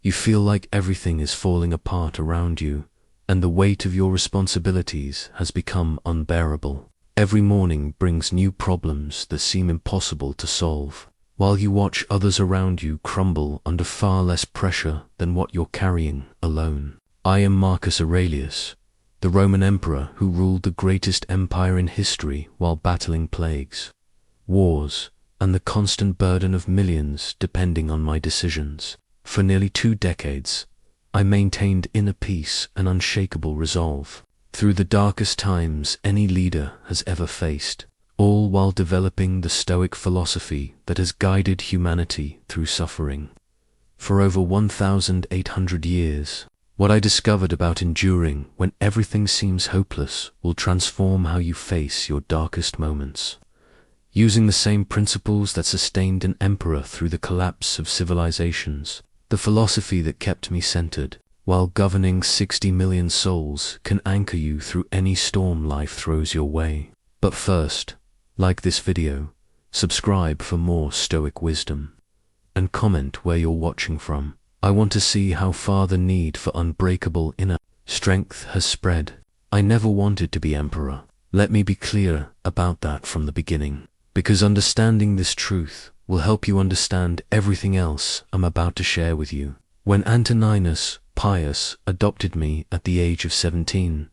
You feel like everything is falling apart around you, and the weight of your responsibilities has become unbearable. Every morning brings new problems that seem impossible to solve, while you watch others around you crumble under far less pressure than what you're carrying alone. I am Marcus Aurelius, the Roman emperor who ruled the greatest empire in history while battling plagues, wars, and the constant burden of millions depending on my decisions. For nearly 2 decades, I maintained inner peace and unshakable resolve through the darkest times any leader has ever faced, all while developing the Stoic philosophy that has guided humanity through suffering. For over 1,800 years, what I discovered about enduring when everything seems hopeless will transform how you face your darkest moments. Using the same principles that sustained an emperor through the collapse of civilizations, the philosophy that kept me centered while governing 60 million souls can anchor you through any storm life throws your way. But first, like this video, subscribe for more Stoic wisdom, and comment where you're watching from. I want to see how far the need for unbreakable inner strength has spread. I never wanted to be emperor. Let me be clear about that from the beginning, because understanding this truth will help you understand everything else I'm about to share with you. When Antoninus Pius adopted me at the age of 17,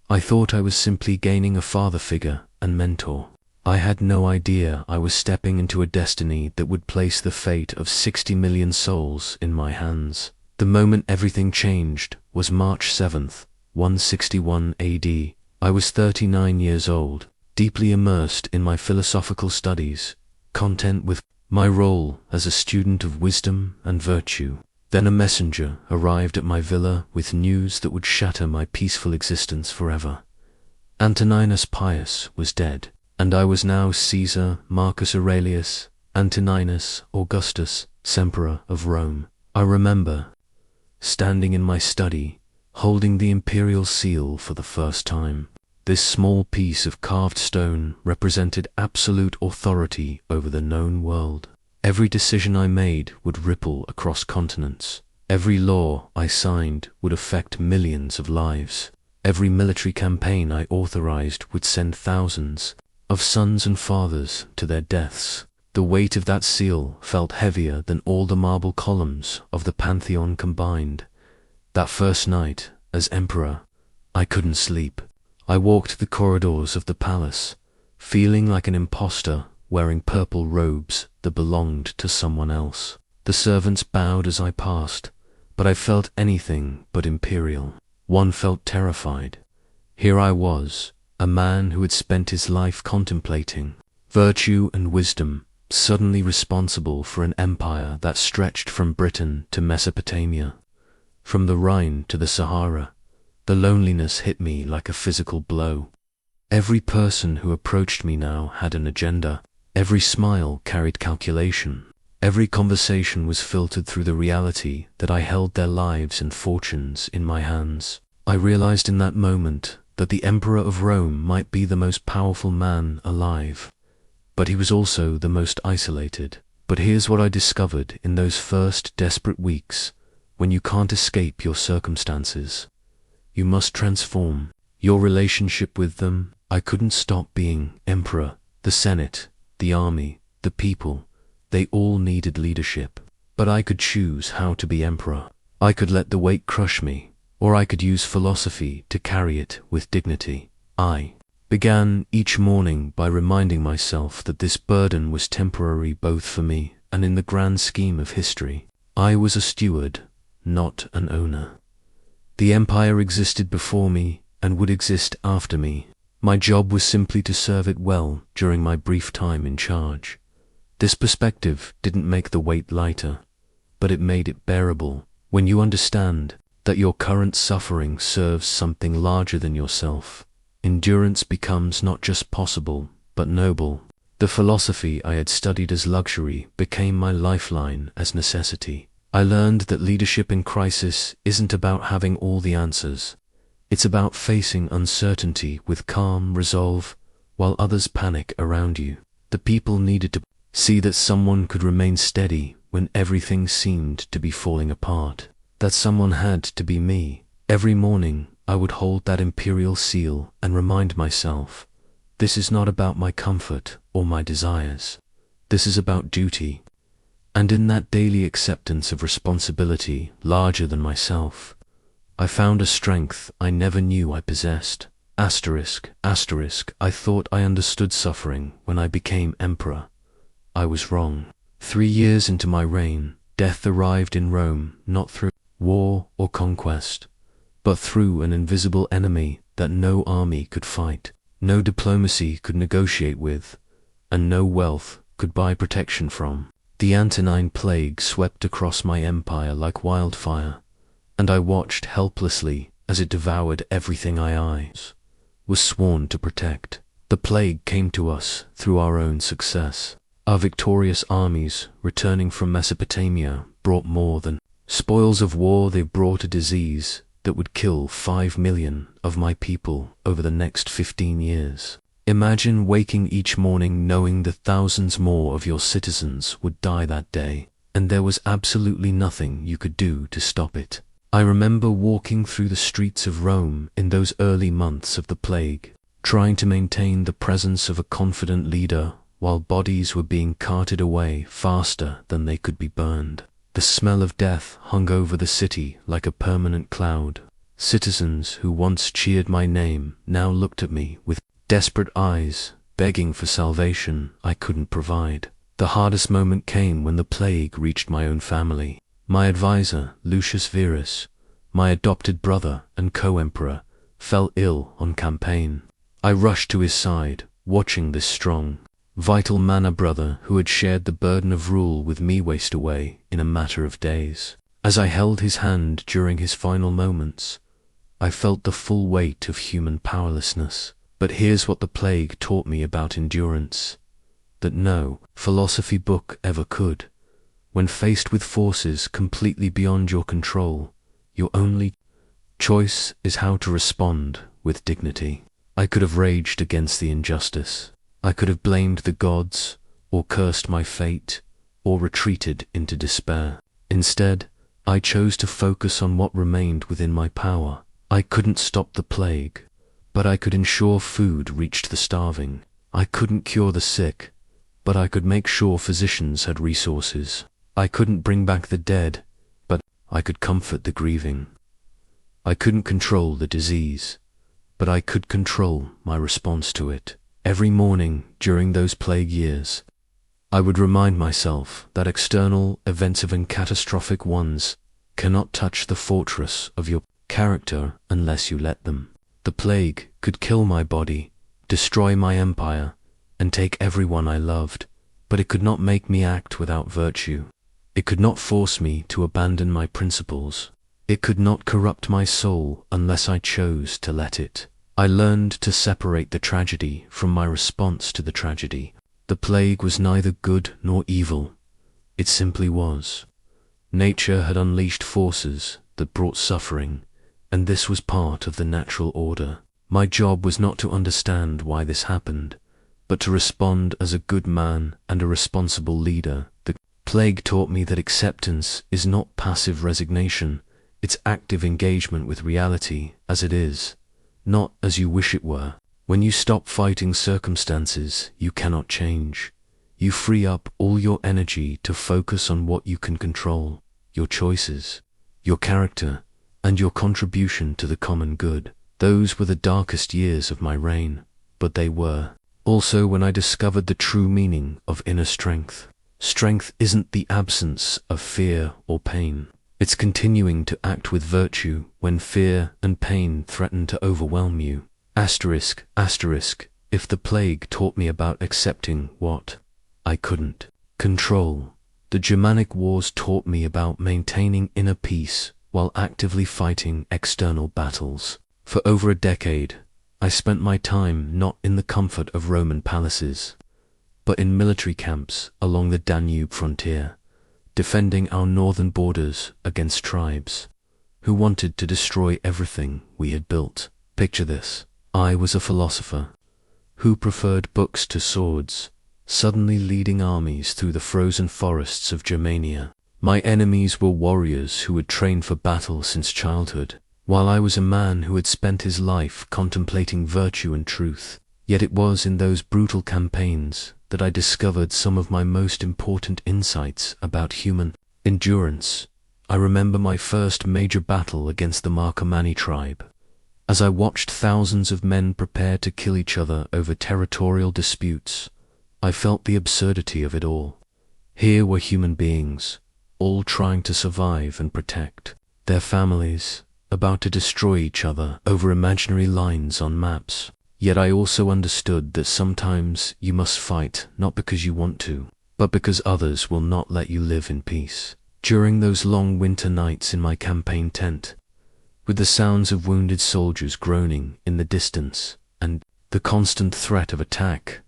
I thought I was simply gaining a father figure and mentor. I had no idea I was stepping into a destiny that would place the fate of 60 million souls in my hands. The moment everything changed was March 7th, 161 AD. I was 39 years old, deeply immersed in my philosophical studies, content with my role as a student of wisdom and virtue. Then a messenger arrived at my villa with news that would shatter my peaceful existence forever. Antoninus Pius was dead, and I was now Caesar Marcus Aurelius Antoninus Augustus, Emperor of Rome. I remember standing in my study, holding the imperial seal for the first time. This small piece of carved stone represented absolute authority over the known world. Every decision I made would ripple across continents. Every law I signed would affect millions of lives. Every military campaign I authorized would send thousands of sons and fathers to their deaths. The weight of that seal felt heavier than all the marble columns of the Pantheon combined. That first night, as emperor, I couldn't sleep. I walked the corridors of the palace, feeling like an imposter wearing purple robes that belonged to someone else. The servants bowed as I passed, but I felt anything but imperial. One felt terrified. Here I was, a man who had spent his life contemplating virtue and wisdom, suddenly responsible for an empire that stretched from Britain to Mesopotamia, from the Rhine to the Sahara. The loneliness hit me like a physical blow. Every person who approached me now had an agenda. Every smile carried calculation. Every conversation was filtered through the reality that I held their lives and fortunes in my hands. I realized in that moment that the Emperor of Rome might be the most powerful man alive, but he was also the most isolated. But here's what I discovered in those first desperate weeks, when you can't escape your circumstances. You must transform your relationship with them. I couldn't stop being emperor. The Senate, the army, the people, they all needed leadership. But I could choose how to be emperor. I could let the weight crush me, or I could use philosophy to carry it with dignity. I began each morning by reminding myself that this burden was temporary both for me and in the grand scheme of history. I was a steward, not an owner. The empire existed before me and would exist after me. My job was simply to serve it well during my brief time in charge. This perspective didn't make the weight lighter, but it made it bearable. When you understand that your current suffering serves something larger than yourself, endurance becomes not just possible, but noble. The philosophy I had studied as luxury became my lifeline as necessity. I learned that leadership in crisis isn't about having all the answers. It's about facing uncertainty with calm resolve while others panic around you. The people needed to see that someone could remain steady when everything seemed to be falling apart. That someone had to be me. Every morning, I would hold that imperial seal and remind myself, this is not about my comfort or my desires. This is about duty. And in that daily acceptance of responsibility larger than myself, I found a strength I never knew I possessed. ****, I thought I understood suffering when I became emperor. I was wrong. 3 years into my reign, death arrived in Rome not through war or conquest, but through an invisible enemy that no army could fight, no diplomacy could negotiate with, and no wealth could buy protection from. The Antonine Plague swept across my empire like wildfire, and I watched helplessly as it devoured everything I was sworn to protect. The plague came to us through our own success. Our victorious armies, returning from Mesopotamia, brought more than spoils of war. They brought a disease that would kill 5 million of my people over the next 15 years. Imagine waking each morning knowing that thousands more of your citizens would die that day, and there was absolutely nothing you could do to stop it. I remember walking through the streets of Rome in those early months of the plague, trying to maintain the presence of a confident leader while bodies were being carted away faster than they could be burned. The smell of death hung over the city like a permanent cloud. Citizens who once cheered my name now looked at me with desperate eyes, begging for salvation I couldn't provide. The hardest moment came when the plague reached my own family. My advisor, Lucius Verus, my adopted brother and co-emperor, fell ill on campaign. I rushed to his side, watching this strong, vital brother who had shared the burden of rule with me waste away in a matter of days. As I held his hand during his final moments, I felt the full weight of human powerlessness. But here's what the plague taught me about endurance, that no philosophy book ever could. When faced with forces completely beyond your control, your only choice is how to respond with dignity. I could have raged against the injustice. I could have blamed the gods, or cursed my fate, or retreated into despair. Instead, I chose to focus on what remained within my power. I couldn't stop the plague, but I could ensure food reached the starving. I couldn't cure the sick, but I could make sure physicians had resources. I couldn't bring back the dead, but I could comfort the grieving. I couldn't control the disease, but I could control my response to it. Every morning during those plague years, I would remind myself that external events, even catastrophic ones, cannot touch the fortress of your character unless you let them. The plague could kill my body, destroy my empire, and take everyone I loved, but it could not make me act without virtue. It could not force me to abandon my principles. It could not corrupt my soul unless I chose to let it. I learned to separate the tragedy from my response to the tragedy. The plague was neither good nor evil. It simply was. Nature had unleashed forces that brought suffering, and this was part of the natural order. My job was not to understand why this happened, but to respond as a good man and a responsible leader. The plague taught me that acceptance is not passive resignation, it's active engagement with reality as it is, not as you wish it were. When you stop fighting circumstances you cannot change, you free up all your energy to focus on what you can control, your choices, your character, and your contribution to the common good. Those were the darkest years of my reign, but they were also when I discovered the true meaning of inner strength. Strength isn't the absence of fear or pain. It's continuing to act with virtue when fear and pain threaten to overwhelm you. If the plague taught me about accepting what I couldn't control, the Germanic wars taught me about maintaining inner peace while actively fighting external battles. For over a decade, I spent my time not in the comfort of Roman palaces, but in military camps along the Danube frontier, defending our northern borders against tribes who wanted to destroy everything we had built. Picture this. I was a philosopher who preferred books to swords, suddenly leading armies through the frozen forests of Germania. My enemies were warriors who had trained for battle since childhood, while I was a man who had spent his life contemplating virtue and truth. Yet it was in those brutal campaigns that I discovered some of my most important insights about human endurance. I remember my first major battle against the Marcomanni tribe. As I watched thousands of men prepare to kill each other over territorial disputes, I felt the absurdity of it all. Here were human beings, all trying to survive and protect their families, about to destroy each other over imaginary lines on maps. Yet I also understood that sometimes you must fight not because you want to, but because others will not let you live in peace. During those long winter nights in my campaign tent, with the sounds of wounded soldiers groaning in the distance and the constant threat of attack,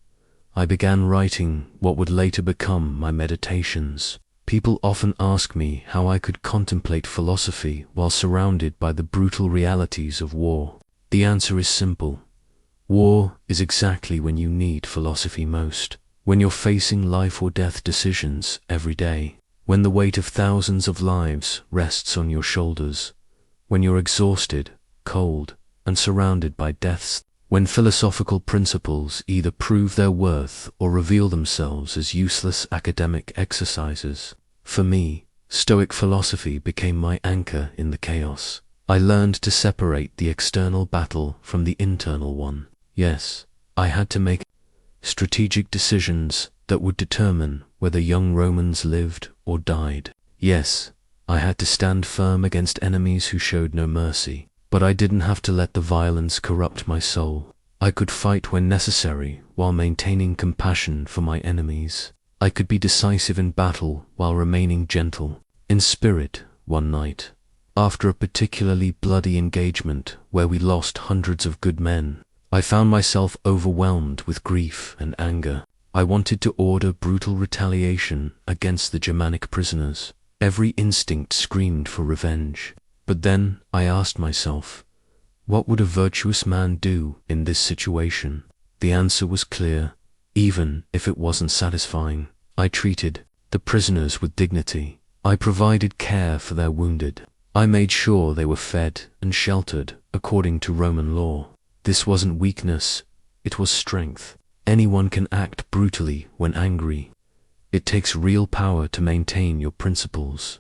I began writing what would later become my meditations. People often ask me how I could contemplate philosophy while surrounded by the brutal realities of war. The answer is simple. War is exactly when you need philosophy most, when you're facing life or death decisions every day, when the weight of thousands of lives rests on your shoulders, when you're exhausted, cold, and surrounded by deaths, when philosophical principles either prove their worth or reveal themselves as useless academic exercises. For me, Stoic philosophy became my anchor in the chaos. I learned to separate the external battle from the internal one. Yes, I had to make strategic decisions that would determine whether young Romans lived or died. Yes, I had to stand firm against enemies who showed no mercy, but I didn't have to let the violence corrupt my soul. I could fight when necessary while maintaining compassion for my enemies. I could be decisive in battle while remaining gentle in spirit. One night, after a particularly bloody engagement where we lost hundreds of good men, I found myself overwhelmed with grief and anger. I wanted to order brutal retaliation against the Germanic prisoners. Every instinct screamed for revenge. But then I asked myself, what would a virtuous man do in this situation? The answer was clear, even if it wasn't satisfying. I treated the prisoners with dignity. I provided care for their wounded. I made sure they were fed and sheltered according to Roman law. This wasn't weakness, it was strength. Anyone can act brutally when angry. It takes real power to maintain your principles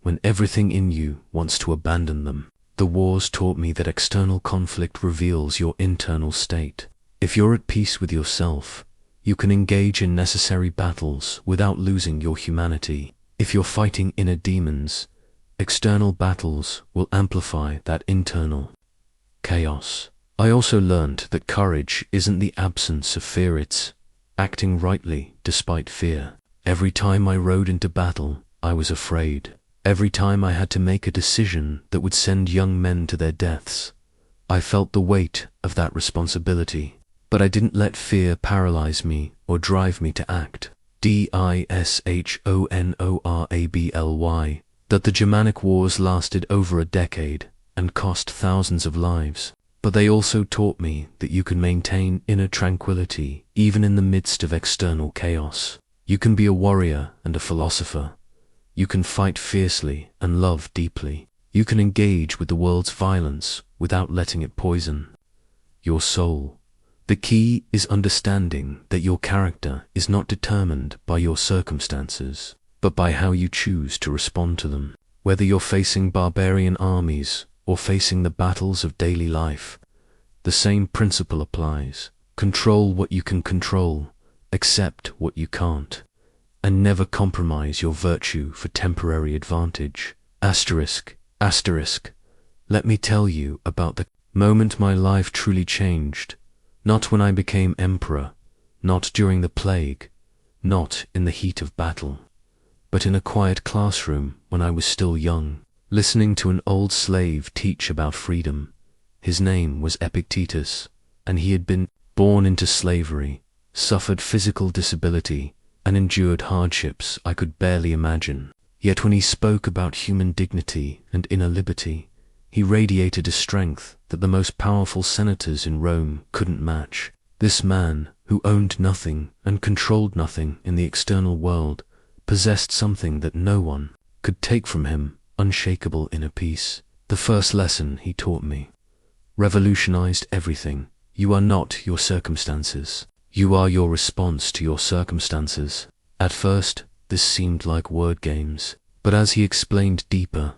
when everything in you wants to abandon them. The wars taught me that external conflict reveals your internal state. If you're at peace with yourself, you can engage in necessary battles without losing your humanity. If you're fighting inner demons, external battles will amplify that internal chaos. I also learned that courage isn't the absence of fear, it's acting rightly despite fear. Every time I rode into battle, I was afraid. Every time I had to make a decision that would send young men to their deaths, I felt the weight of that responsibility. But I didn't let fear paralyze me or drive me to act. Dishonorably. That the Germanic wars lasted over a decade and cost thousands of lives. But they also taught me that you can maintain inner tranquility even in the midst of external chaos. You can be a warrior and a philosopher. You can fight fiercely and love deeply. You can engage with the world's violence without letting it poison your soul. The key is understanding that your character is not determined by your circumstances, but by how you choose to respond to them. Whether you're facing barbarian armies or facing the battles of daily life, the same principle applies. Control what you can control, accept what you can't, and never compromise your virtue for temporary advantage. Asterisk. Let me tell you about the moment my life truly changed. Not when I became emperor, not during the plague, not in the heat of battle, but in a quiet classroom when I was still young, listening to an old slave teach about freedom. His name was Epictetus, and he had been born into slavery, suffered physical disability, and endured hardships I could barely imagine. Yet when he spoke about human dignity and inner liberty, he radiated a strength that the most powerful senators in Rome couldn't match. This man, who owned nothing and controlled nothing in the external world, possessed something that no one could take from him unshakable inner peace. The first lesson he taught me revolutionized everything. You are not your circumstances. You are your response to your circumstances. At first, this seemed like word games, but as he explained deeper,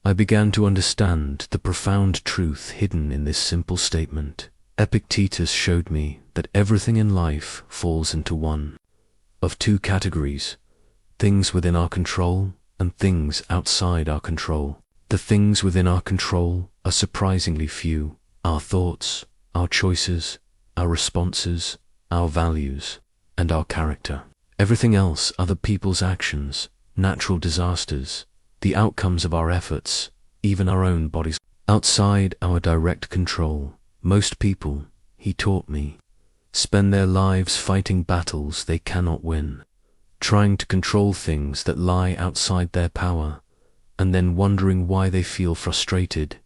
I began to understand the profound truth hidden in this simple statement. Epictetus showed me that everything in life falls into one of two categories: things within our control and things outside our control. The things within our control are surprisingly few: our thoughts, our choices, our responses, our values, and our character. Everything else are the people's actions, natural disasters, the outcomes of our efforts, even our own bodies. Outside our direct control, most people, he taught me, spend their lives fighting battles they cannot win, trying to control things that lie outside their power, and then wondering why they feel frustrated,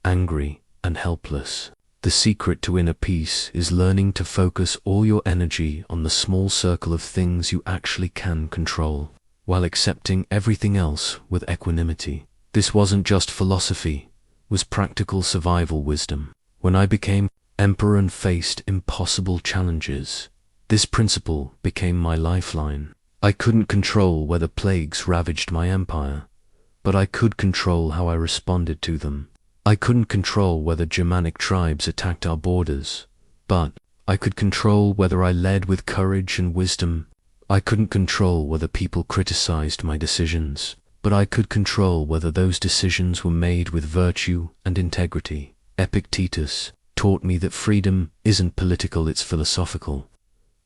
angry, and helpless. The secret to inner peace is learning to focus all your energy on the small circle of things you actually can control, while accepting everything else with equanimity. This wasn't just philosophy, it was practical survival wisdom. When I became emperor and faced impossible challenges, this principle became my lifeline. I couldn't control whether plagues ravaged my empire, but I could control how I responded to them. I couldn't control whether Germanic tribes attacked our borders, but I could control whether I led with courage and wisdom. I couldn't control whether people criticized my decisions, but I could control whether those decisions were made with virtue and integrity. Epictetus taught me that freedom isn't political, it's philosophical.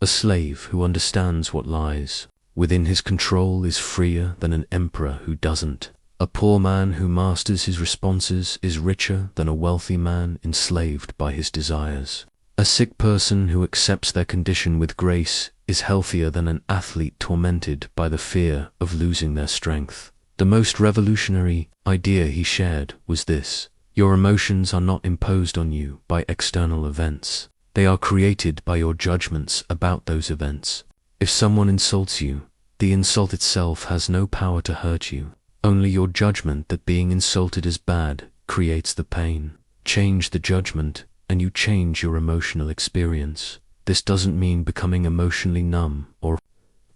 A slave who understands what lies within his control is freer than an emperor who doesn't. A poor man who masters his responses is richer than a wealthy man enslaved by his desires. A sick person who accepts their condition with grace is healthier than an athlete tormented by the fear of losing their strength. The most revolutionary idea he shared was this: your emotions are not imposed on you by external events. They are created by your judgments about those events. If someone insults you, the insult itself has no power to hurt you. Only your judgment that being insulted is bad creates the pain. Change the judgment, and you change your emotional experience. This doesn't mean becoming emotionally numb or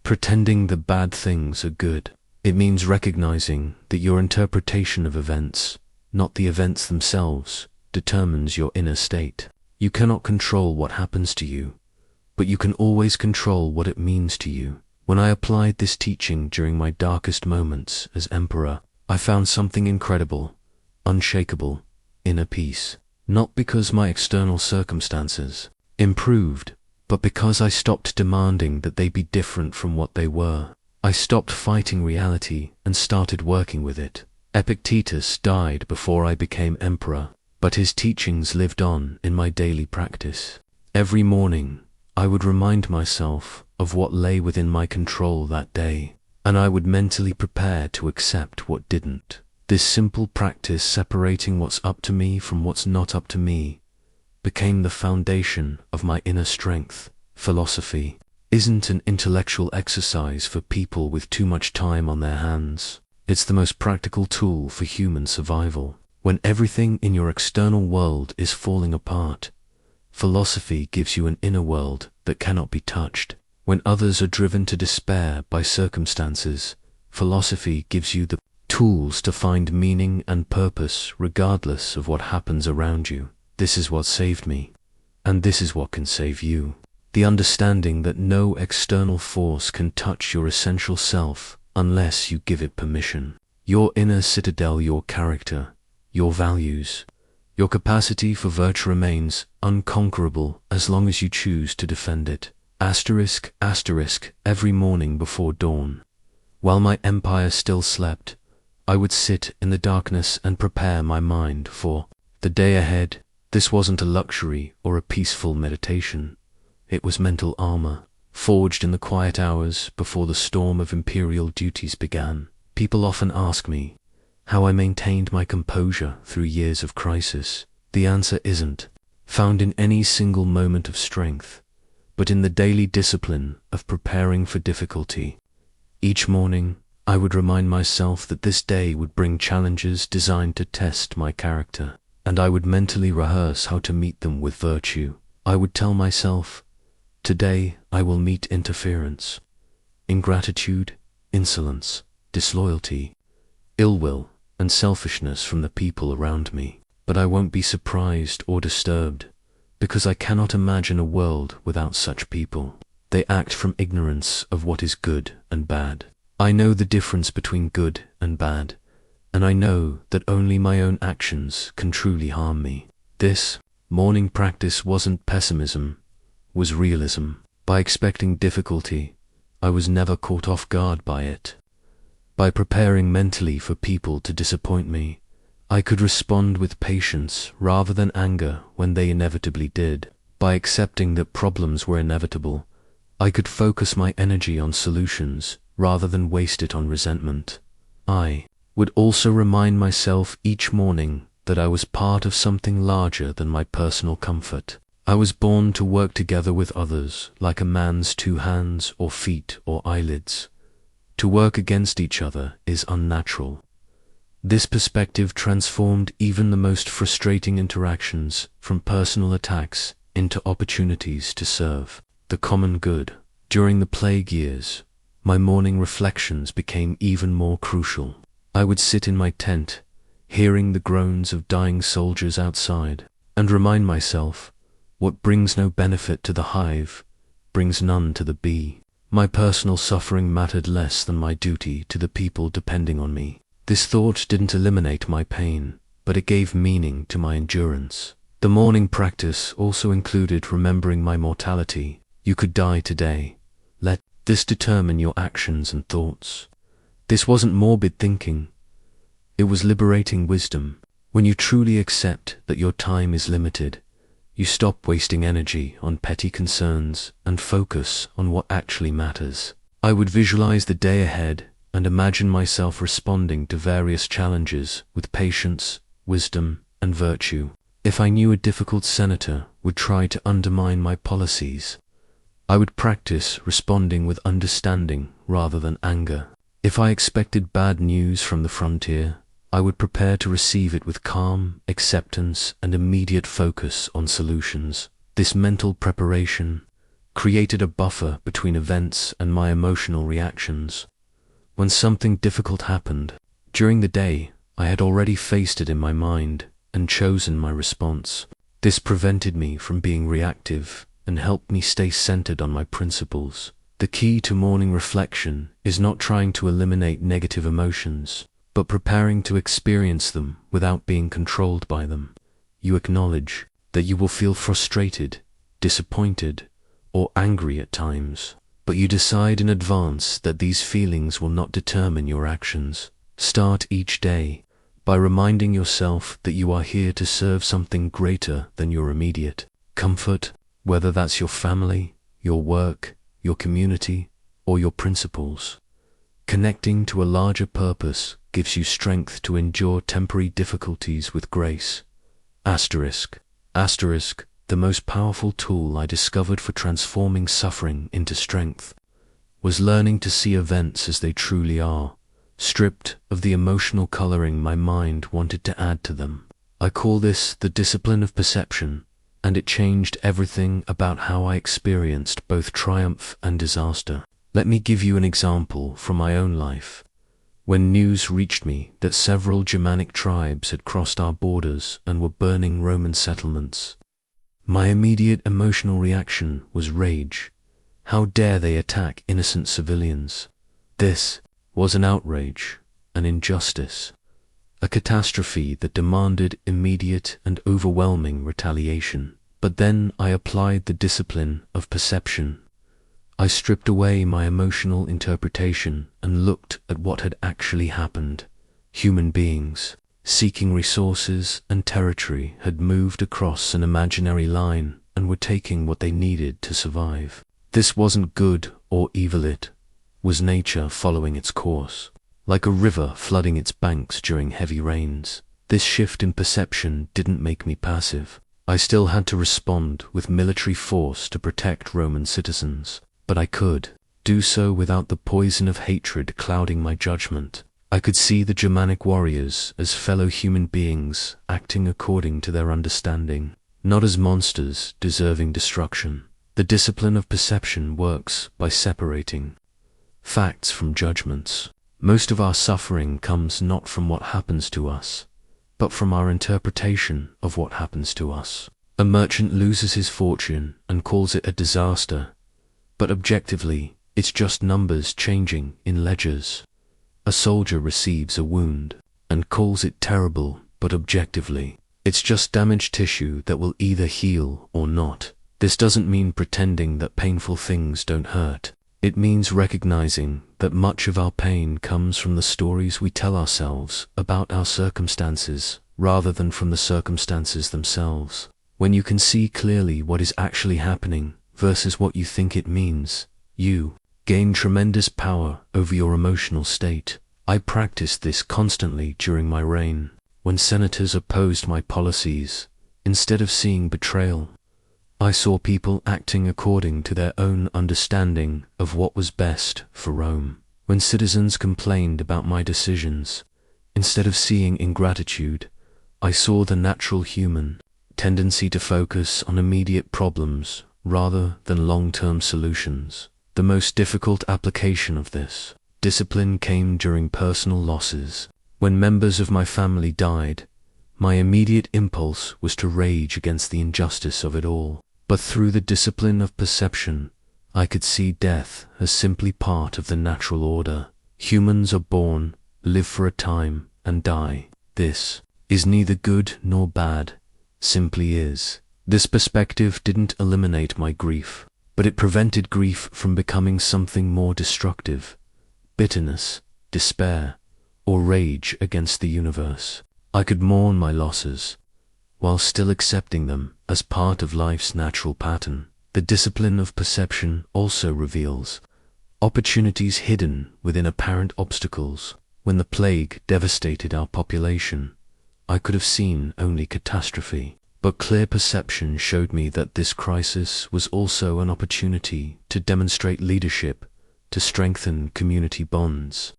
pretending that bad things are good. It means recognizing that your interpretation of events, not the events themselves, determines your inner state. You cannot control what happens to you, but you can always control what it means to you. When I applied this teaching during my darkest moments as emperor, I found something incredible, unshakable, inner peace. Not because my external circumstances improved, but because I stopped demanding that they be different from what they were. I stopped fighting reality and started working with it. Epictetus died before I became emperor, but his teachings lived on in my daily practice. Every morning, I would remind myself of what lay within my control that day, and I would mentally prepare to accept what didn't. This simple practice, separating what's up to me from what's not up to me, became the foundation of my inner strength. Philosophy isn't an intellectual exercise for people with too much time on their hands. It's the most practical tool for human survival. When everything in your external world is falling apart, philosophy gives you an inner world that cannot be touched. When others are driven to despair by circumstances, philosophy gives you the tools to find meaning and purpose regardless of what happens around you. This is what saved me, and this is what can save you. The understanding that no external force can touch your essential self unless you give it permission. Your inner citadel, your character, your values, your capacity for virtue remains unconquerable as long as you choose to defend it. Asterisk, asterisk, every morning before dawn, while my empire still slept, I would sit in the darkness and prepare my mind for the day ahead. This wasn't a luxury or a peaceful meditation. It was mental armor, forged in the quiet hours before the storm of imperial duties began. People often ask me how I maintained my composure through years of crisis. The answer isn't found in any single moment of strength, but in the daily discipline of preparing for difficulty. Each morning, I would remind myself that this day would bring challenges designed to test my character, and I would mentally rehearse how to meet them with virtue. I would tell myself, today I will meet interference, ingratitude, insolence, disloyalty, ill will, and selfishness from the people around me. But I won't be surprised or disturbed, because I cannot imagine a world without such people. They act from ignorance of what is good and bad. I know the difference between good and bad, and I know that only my own actions can truly harm me. This morning practice wasn't pessimism, was realism. By expecting difficulty, I was never caught off guard by it. By preparing mentally for people to disappoint me, I could respond with patience rather than anger when they inevitably did. By accepting that problems were inevitable, I could focus my energy on solutions rather than waste it on resentment. I would also remind myself each morning that I was part of something larger than my personal comfort. I was born to work together with others like a man's 2 hands or feet or eyelids. To work against each other is unnatural. This perspective transformed even the most frustrating interactions from personal attacks into opportunities to serve the common good. During the plague years, my morning reflections became even more crucial. I would sit in my tent, hearing the groans of dying soldiers outside, and remind myself, what brings no benefit to the hive brings none to the bee. My personal suffering mattered less than my duty to the people depending on me. This thought didn't eliminate my pain, but it gave meaning to my endurance. The morning practice also included remembering my mortality. You could die today. Let this determine your actions and thoughts. This wasn't morbid thinking. It was liberating wisdom. When you truly accept that your time is limited, you stop wasting energy on petty concerns and focus on what actually matters. I would visualize the day ahead and imagine myself responding to various challenges with patience, wisdom, and virtue. If I knew a difficult senator would try to undermine my policies, I would practice responding with understanding rather than anger. If I expected bad news from the frontier, I would prepare to receive it with calm, acceptance, and immediate focus on solutions. This mental preparation created a buffer between events and my emotional reactions. When something difficult happened, during the day, I had already faced it in my mind and chosen my response. This prevented me from being reactive and helped me stay centered on my principles. The key to morning reflection is not trying to eliminate negative emotions, but preparing to experience them without being controlled by them. You acknowledge that you will feel frustrated, disappointed, or angry at times, but you decide in advance that these feelings will not determine your actions. Start each day by reminding yourself that you are here to serve something greater than your immediate comfort, whether that's your family, your work, your community, or your principles. Connecting to a larger purpose gives you strength to endure temporary difficulties with grace. Asterisk. The most powerful tool I discovered for transforming suffering into strength was learning to see events as they truly are, stripped of the emotional coloring my mind wanted to add to them. I call this the discipline of perception, and it changed everything about how I experienced both triumph and disaster. Let me give you an example from my own life. When news reached me that several Germanic tribes had crossed our borders and were burning Roman settlements, my immediate emotional reaction was rage. How dare they attack innocent civilians? This was an outrage, an injustice, a catastrophe that demanded immediate and overwhelming retaliation. But then I applied the discipline of perception. I stripped away my emotional interpretation and looked at what had actually happened. Human beings, seeking resources and territory, had moved across an imaginary line and were taking what they needed to survive. This wasn't good or evil, it was nature following its course, like a river flooding its banks during heavy rains. This shift in perception didn't make me passive. I still had to respond with military force to protect Roman citizens, but I could do so without the poison of hatred clouding my judgment. I could see the Germanic warriors as fellow human beings acting according to their understanding, not as monsters deserving destruction. The discipline of perception works by separating facts from judgments. Most of our suffering comes not from what happens to us, but from our interpretation of what happens to us. A merchant loses his fortune and calls it a disaster, but objectively, it's just numbers changing in ledgers. A soldier receives a wound and calls it terrible, but objectively, it's just damaged tissue that will either heal or not. This doesn't mean pretending that painful things don't hurt. It means recognizing that much of our pain comes from the stories we tell ourselves about our circumstances, rather than from the circumstances themselves. When you can see clearly what is actually happening versus what you think it means, you gain tremendous power over your emotional state. I practiced this constantly during my reign. When senators opposed my policies, instead of seeing betrayal, I saw people acting according to their own understanding of what was best for Rome. When citizens complained about my decisions, instead of seeing ingratitude, I saw the natural human tendency to focus on immediate problems rather than long-term solutions. The most difficult application of this discipline came during personal losses. When members of my family died, my immediate impulse was to rage against the injustice of it all. But through the discipline of perception, I could see death as simply part of the natural order. Humans are born, live for a time, and die. This is neither good nor bad, simply is. This perspective didn't eliminate my grief, but it prevented grief from becoming something more destructive. Bitterness, despair, or rage against the universe. I could mourn my losses, while still accepting them as part of life's natural pattern. The discipline of perception also reveals opportunities hidden within apparent obstacles. When the plague devastated our population, I could have seen only catastrophe, but clear perception showed me that this crisis was also an opportunity to demonstrate leadership, to strengthen community bonds,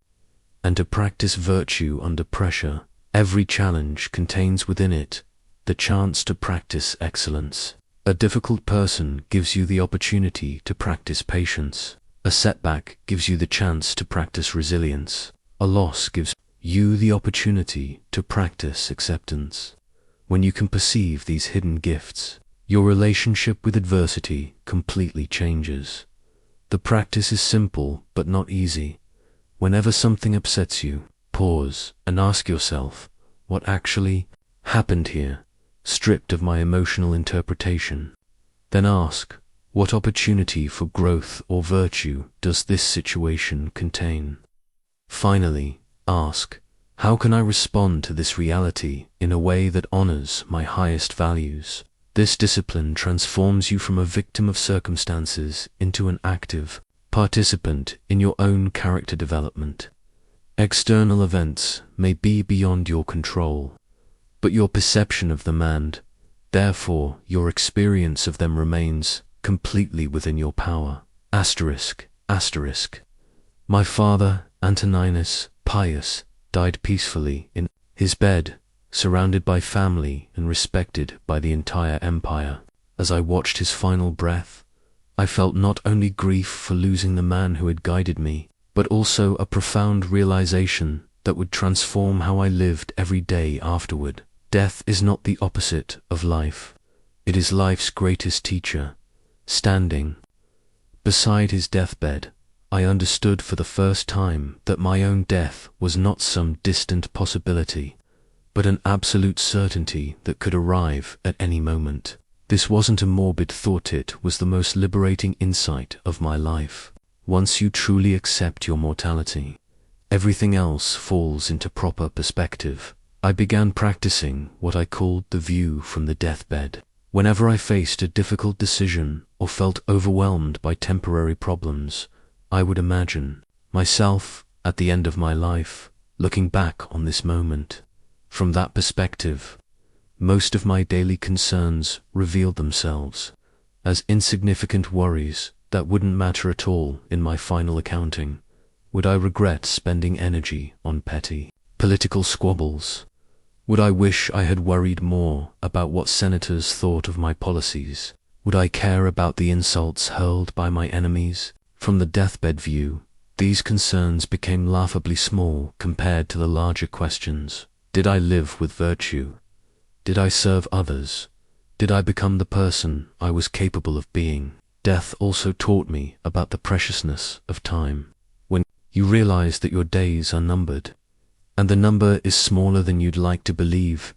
and to practice virtue under pressure. Every challenge contains within it the chance to practice excellence. A difficult person gives you the opportunity to practice patience. A setback gives you the chance to practice resilience. A loss gives you the opportunity to practice acceptance. When you can perceive these hidden gifts, your relationship with adversity completely changes. The practice is simple but not easy. Whenever something upsets you, pause and ask yourself, what actually happened here, stripped of my emotional interpretation? Then ask, what opportunity for growth or virtue does this situation contain? Finally, ask, how can I respond to this reality in a way that honors my highest values? This discipline transforms you from a victim of circumstances into an active participant in your own character development. External events may be beyond your control, but your perception of them and, therefore, your experience of them remains completely within your power. Asterisk. My father, Antoninus Pius, died peacefully in his bed, surrounded by family and respected by the entire empire. As I watched his final breath, I felt not only grief for losing the man who had guided me, but also a profound realization that would transform how I lived every day afterward. Death is not the opposite of life. It is life's greatest teacher. Standing beside his deathbed, I understood for the first time that my own death was not some distant possibility, but an absolute certainty that could arrive at any moment. This wasn't a morbid thought, it was the most liberating insight of my life. Once you truly accept your mortality, everything else falls into proper perspective. I began practicing what I called the view from the deathbed. Whenever I faced a difficult decision or felt overwhelmed by temporary problems, I would imagine myself at the end of my life, looking back on this moment. From that perspective, most of my daily concerns revealed themselves as insignificant worries that wouldn't matter at all in my final accounting? Would I regret spending energy on petty political squabbles? Would I wish I had worried more about what senators thought of my policies? Would I care about the insults hurled by my enemies? From the deathbed view, these concerns became laughably small compared to the larger questions. Did I live with virtue? Did I serve others? Did I become the person I was capable of being? Death also taught me about the preciousness of time. When you realize that your days are numbered, and the number is smaller than you'd like to believe,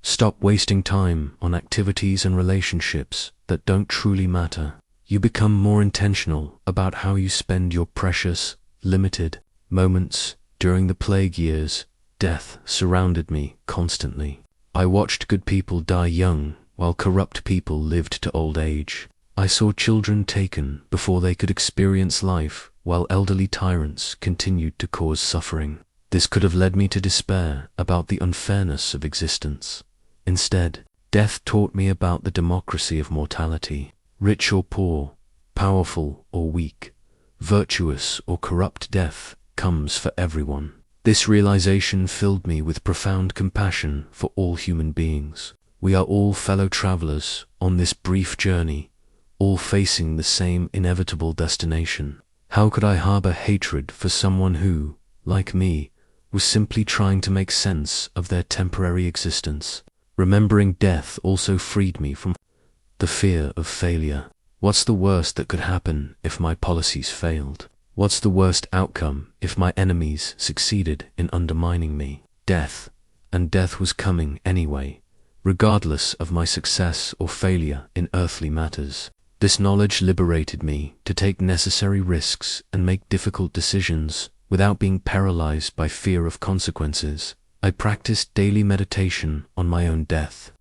stop wasting time on activities and relationships that don't truly matter. You become more intentional about how you spend your precious, limited moments. During the plague years, death surrounded me constantly. I watched good people die young, while corrupt people lived to old age. I saw children taken before they could experience life, while elderly tyrants continued to cause suffering. This could have led me to despair about the unfairness of existence. Instead, death taught me about the democracy of mortality. Rich or poor, powerful or weak, virtuous or corrupt, death comes for everyone. This realization filled me with profound compassion for all human beings. We are all fellow travelers on this brief journey, all facing the same inevitable destination. How could I harbor hatred for someone who, like me, was simply trying to make sense of their temporary existence? Remembering death also freed me from the fear of failure. What's the worst that could happen if my policies failed? What's the worst outcome if my enemies succeeded in undermining me? Death, and death was coming anyway, regardless of my success or failure in earthly matters. This knowledge liberated me to take necessary risks and make difficult decisions without being paralyzed by fear of consequences. I practiced daily meditation on my own death,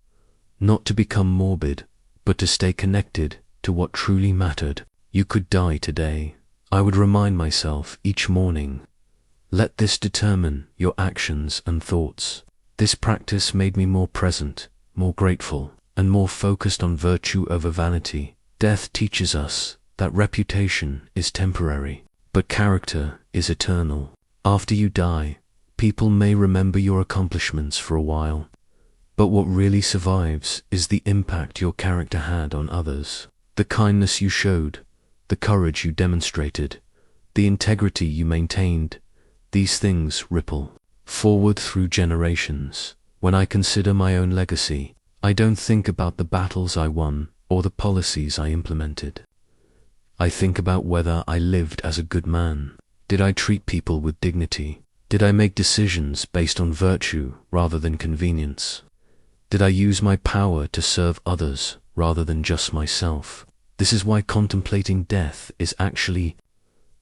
not to become morbid, but to stay connected to what truly mattered. You could die today, I would remind myself each morning. Let this determine your actions and thoughts. This practice made me more present, more grateful, and more focused on virtue over vanity. Death teaches us that reputation is temporary, but character is eternal. After you die, people may remember your accomplishments for a while, but what really survives is the impact your character had on others. The kindness you showed, the courage you demonstrated, the integrity you maintained. These things ripple forward through generations. When I consider my own legacy, I don't think about the battles I won or the policies I implemented. I think about whether I lived as a good man. Did I treat people with dignity? Did I make decisions based on virtue rather than convenience? Did I use my power to serve others rather than just myself? This is why contemplating death is actually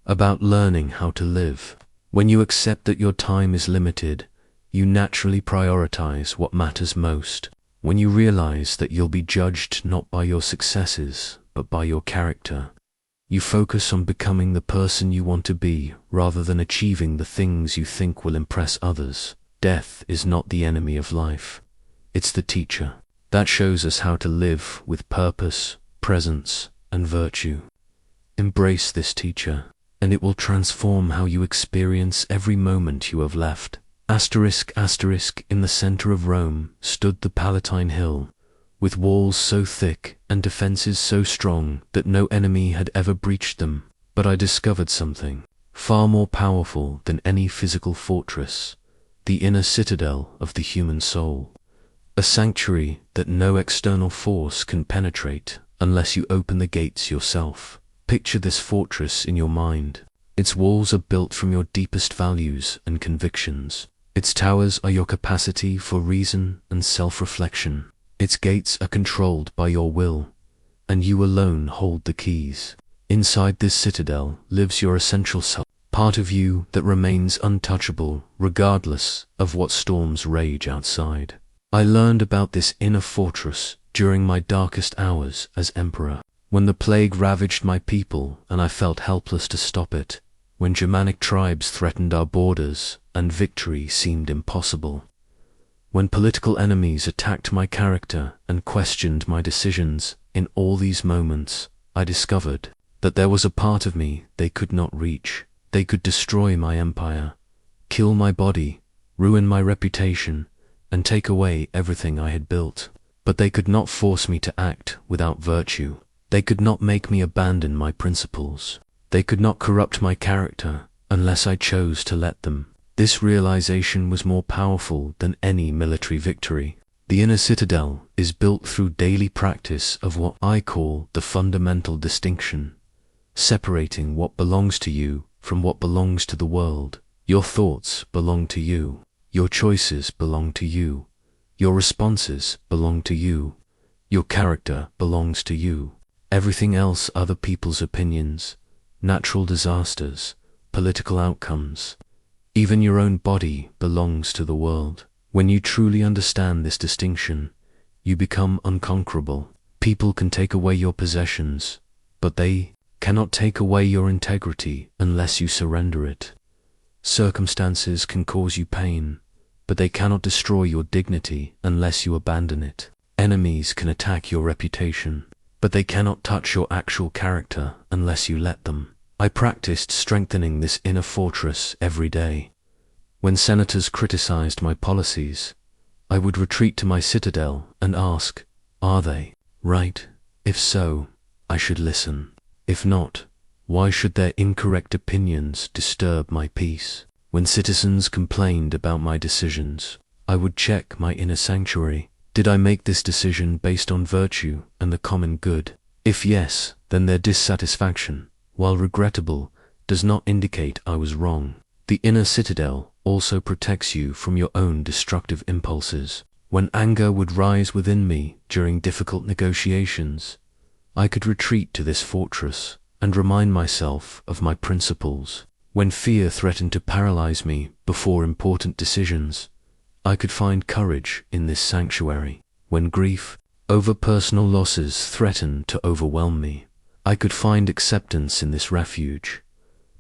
about learning how to live. When you accept that your time is limited, you naturally prioritize what matters most. When you realize that you'll be judged not by your successes, but by your character, you focus on becoming the person you want to be rather than achieving the things you think will impress others. Death is not the enemy of life. It's the teacher that shows us how to live with purpose, presence, and virtue. Embrace this teacher, and it will transform how you experience every moment you have left. Asterisk, asterisk, in the center of Rome stood the Palatine Hill, with walls so thick and defenses so strong that no enemy had ever breached them. But I discovered something far more powerful than any physical fortress: the inner citadel of the human soul. A sanctuary that no external force can penetrate unless you open the gates yourself. Picture this fortress in your mind. Its walls are built from your deepest values and convictions. Its towers are your capacity for reason and self-reflection. Its gates are controlled by your will, and you alone hold the keys. Inside this citadel lives your essential self, part of you that remains untouchable regardless of what storms rage outside. I learned about this inner fortress during my darkest hours as emperor, when the plague ravaged my people and I felt helpless to stop it, when Germanic tribes threatened our borders and victory seemed impossible, when political enemies attacked my character and questioned my decisions. In all these moments, I discovered that there was a part of me they could not reach. They could destroy my empire, kill my body, ruin my reputation, and take away everything I had built. But they could not force me to act without virtue. They could not make me abandon my principles. They could not corrupt my character unless I chose to let them. This realization was more powerful than any military victory. The inner citadel is built through daily practice of what I call the fundamental distinction, separating what belongs to you from what belongs to the world. Your thoughts belong to you. Your choices belong to you. Your responses belong to you. Your character belongs to you. Everything else, other people's opinions, natural disasters, political outcomes, even your own body, belongs to the world. When you truly understand this distinction, you become unconquerable. People can take away your possessions, but they cannot take away your integrity unless you surrender it. Circumstances can cause you pain, but they cannot destroy your dignity unless you abandon it. Enemies can attack your reputation, but they cannot touch your actual character unless you let them. I practiced strengthening this inner fortress every day. When senators criticized my policies, I would retreat to my citadel and ask, are they right? If so, I should listen. If not, why should their incorrect opinions disturb my peace? When citizens complained about my decisions, I would check my inner sanctuary. Did I make this decision based on virtue and the common good? If yes, then their dissatisfaction, while regrettable, does not indicate I was wrong. The inner citadel also protects you from your own destructive impulses. When anger would rise within me during difficult negotiations, I could retreat to this fortress and remind myself of my principles. When fear threatened to paralyze me before important decisions, I could find courage in this sanctuary. When grief over personal losses threatened to overwhelm me, I could find acceptance in this refuge.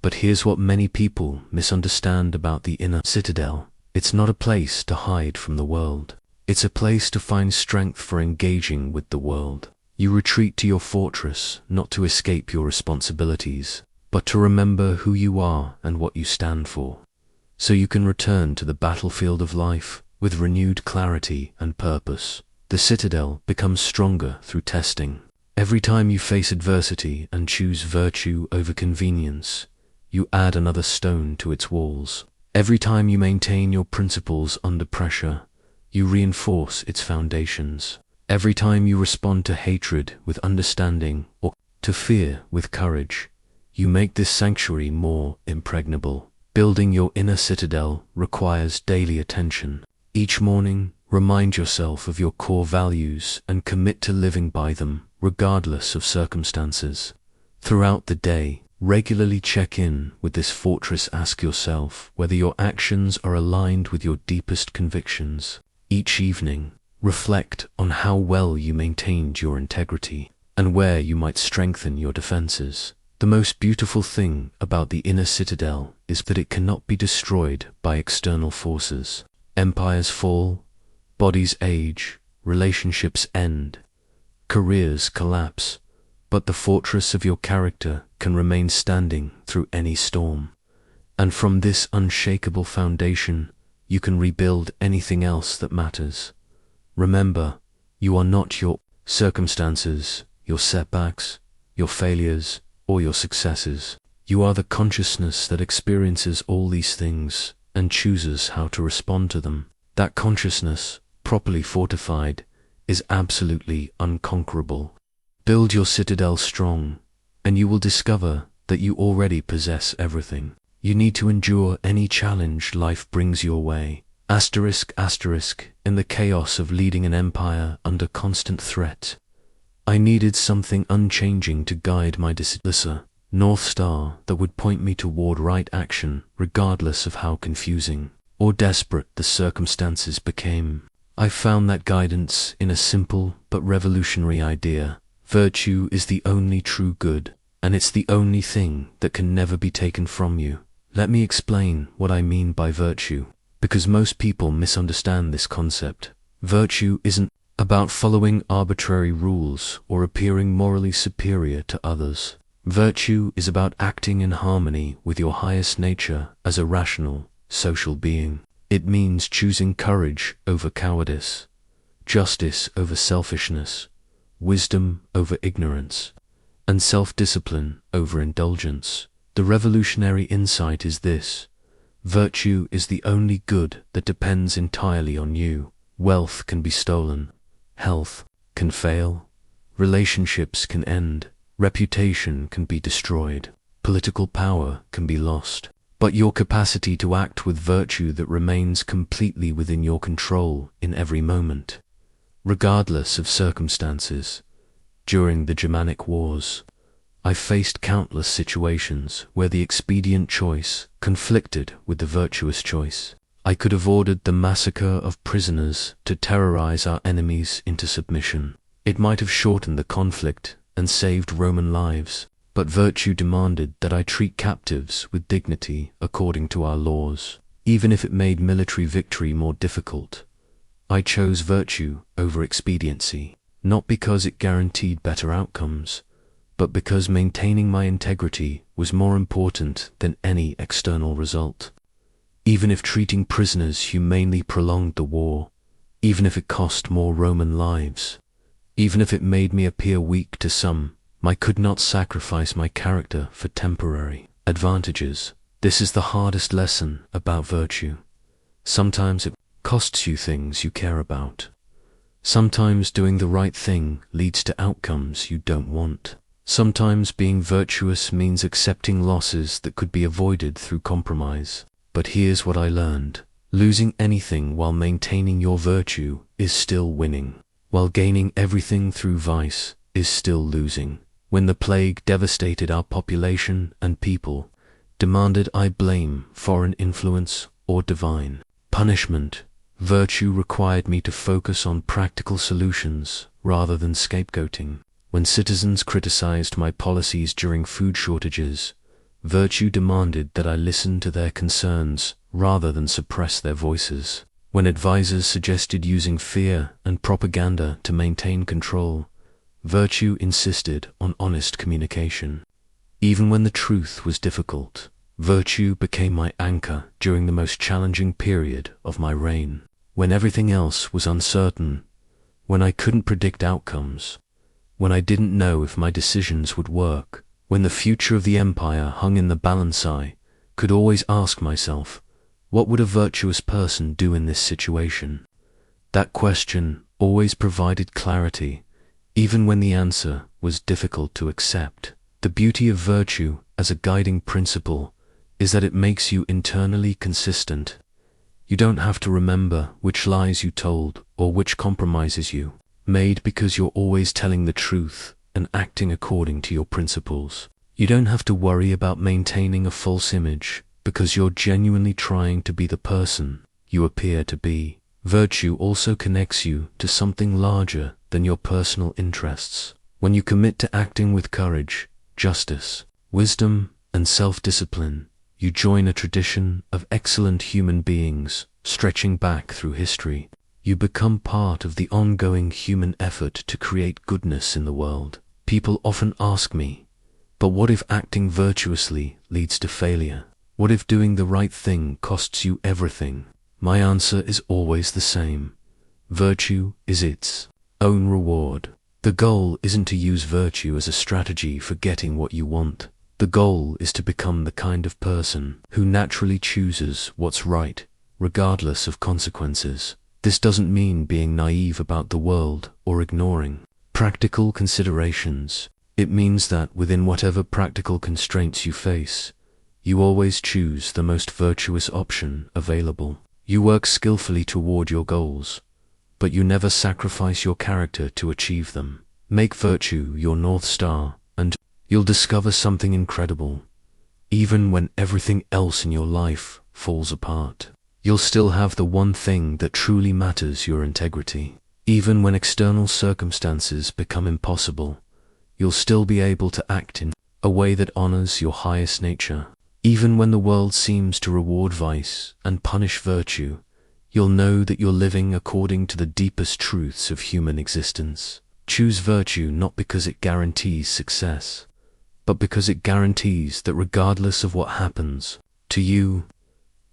But here's what many people misunderstand about the inner citadel. It's not a place to hide from the world. It's a place to find strength for engaging with the world. You retreat to your fortress not to escape your responsibilities, but to remember who you are and what you stand for, so you can return to the battlefield of life with renewed clarity and purpose. The citadel becomes stronger through testing. Every time you face adversity and choose virtue over convenience, you add another stone to its walls. Every time you maintain your principles under pressure, you reinforce its foundations. Every time you respond to hatred with understanding or to fear with courage, you make this sanctuary more impregnable. Building your inner citadel requires daily attention. Each morning, remind yourself of your core values and commit to living by them, regardless of circumstances. Throughout the day, regularly check in with this fortress. Ask yourself whether your actions are aligned with your deepest convictions. Each evening, reflect on how well you maintained your integrity and where you might strengthen your defenses. The most beautiful thing about the inner citadel is that it cannot be destroyed by external forces. Empires fall, bodies age, relationships end, careers collapse, but the fortress of your character can remain standing through any storm. And from this unshakable foundation, you can rebuild anything else that matters. Remember, you are not your circumstances, your setbacks, your failures, or your successes. You are the consciousness that experiences all these things and chooses how to respond to them. That consciousness, properly fortified, is absolutely unconquerable. Build your citadel strong, and you will discover that you already possess everything you need to endure any challenge life brings your way. Asterisk, asterisk, in the chaos of leading an empire under constant threat, I needed something unchanging to guide my decision, North Star that would point me toward right action regardless of how confusing or desperate the circumstances became. I found that guidance in a simple but revolutionary idea. Virtue is the only true good, and it's the only thing that can never be taken from you. Let me explain what I mean by virtue, because most people misunderstand this concept. Virtue isn't about following arbitrary rules or appearing morally superior to others. Virtue is about acting in harmony with your highest nature as a rational, social being. It means choosing courage over cowardice, justice over selfishness, wisdom over ignorance, and self-discipline over indulgence. The revolutionary insight is this: virtue is the only good that depends entirely on you. Wealth can be stolen, health can fail, relationships can end, reputation can be destroyed, political power can be lost. But your capacity to act with virtue that remains completely within your control in every moment, regardless of circumstances. During the Germanic Wars, I faced countless situations where the expedient choice conflicted with the virtuous choice. I could have ordered the massacre of prisoners to terrorize our enemies into submission. It might have shortened the conflict and saved Roman lives, but virtue demanded that I treat captives with dignity according to our laws, even if it made military victory more difficult. I chose virtue over expediency, not because it guaranteed better outcomes, but because maintaining my integrity was more important than any external result. Even if treating prisoners humanely prolonged the war, even if it cost more Roman lives, even if it made me appear weak to some, I could not sacrifice my character for temporary advantages. This is the hardest lesson about virtue. Sometimes it costs you things you care about. Sometimes doing the right thing leads to outcomes you don't want. Sometimes being virtuous means accepting losses that could be avoided through compromise. But here's what I learned: losing anything while maintaining your virtue is still winning, while gaining everything through vice is still losing. When the plague devastated our population and people demanded I blame foreign influence or divine punishment, virtue required me to focus on practical solutions rather than scapegoating. When citizens criticized my policies during food shortages, virtue demanded that I listen to their concerns rather than suppress their voices. When advisors suggested using fear and propaganda to maintain control, virtue insisted on honest communication. Even when the truth was difficult, virtue became my anchor during the most challenging period of my reign. When everything else was uncertain, when I couldn't predict outcomes, when I didn't know if my decisions would work, when the future of the empire hung in the balance, I could always ask myself, what would a virtuous person do in this situation? That question always provided clarity, even when the answer was difficult to accept. The beauty of virtue as a guiding principle is that it makes you internally consistent. You don't have to remember which lies you told or which compromises you made, because you're always telling the truth and acting according to your principles. You don't have to worry about maintaining a false image, because you're genuinely trying to be the person you appear to be. Virtue also connects you to something larger than your personal interests. When you commit to acting with courage, justice, wisdom, and self-discipline, you join a tradition of excellent human beings stretching back through history. You become part of the ongoing human effort to create goodness in the world. People often ask me, but what if acting virtuously leads to failure? What if doing the right thing costs you everything? My answer is always the same. Virtue is its own reward. The goal isn't to use virtue as a strategy for getting what you want. The goal is to become the kind of person who naturally chooses what's right, regardless of consequences. This doesn't mean being naive about the world or ignoring practical considerations. It means that within whatever practical constraints you face, you always choose the most virtuous option available. You work skillfully toward your goals, but you never sacrifice your character to achieve them. Make virtue your North Star, and you'll discover something incredible. Even when everything else in your life falls apart, you'll still have the one thing that truly matters: your integrity. Even when external circumstances become impossible, you'll still be able to act in a way that honors your highest nature. Even when the world seems to reward vice and punish virtue, you'll know that you're living according to the deepest truths of human existence. Choose virtue not because it guarantees success, but because it guarantees that regardless of what happens to you,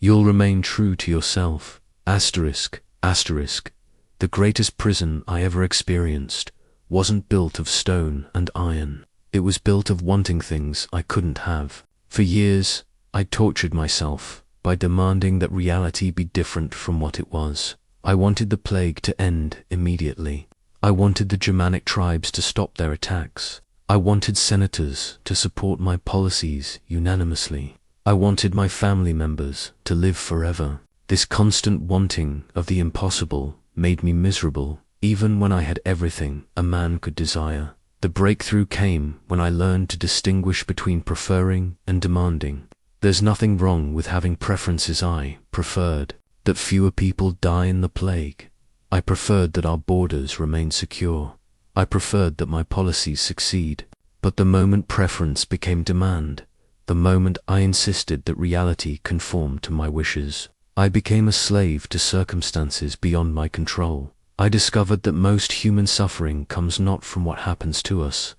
you'll remain true to yourself. Asterisk, asterisk. The greatest prison I ever experienced wasn't built of stone and iron. It was built of wanting things I couldn't have. For years, I tortured myself by demanding that reality be different from what it was. I wanted the plague to end immediately. I wanted the Germanic tribes to stop their attacks. I wanted senators to support my policies unanimously. I wanted my family members to live forever. This constant wanting of the impossible made me miserable, even when I had everything a man could desire. The breakthrough came when I learned to distinguish between preferring and demanding. There's nothing wrong with having preferences. I preferred that fewer people die in the plague. I preferred that our borders remain secure. I preferred that my policies succeed. But the moment preference became demand, the moment I insisted that reality conformed to my wishes, I became a slave to circumstances beyond my control. I discovered that most human suffering comes not from what happens to us,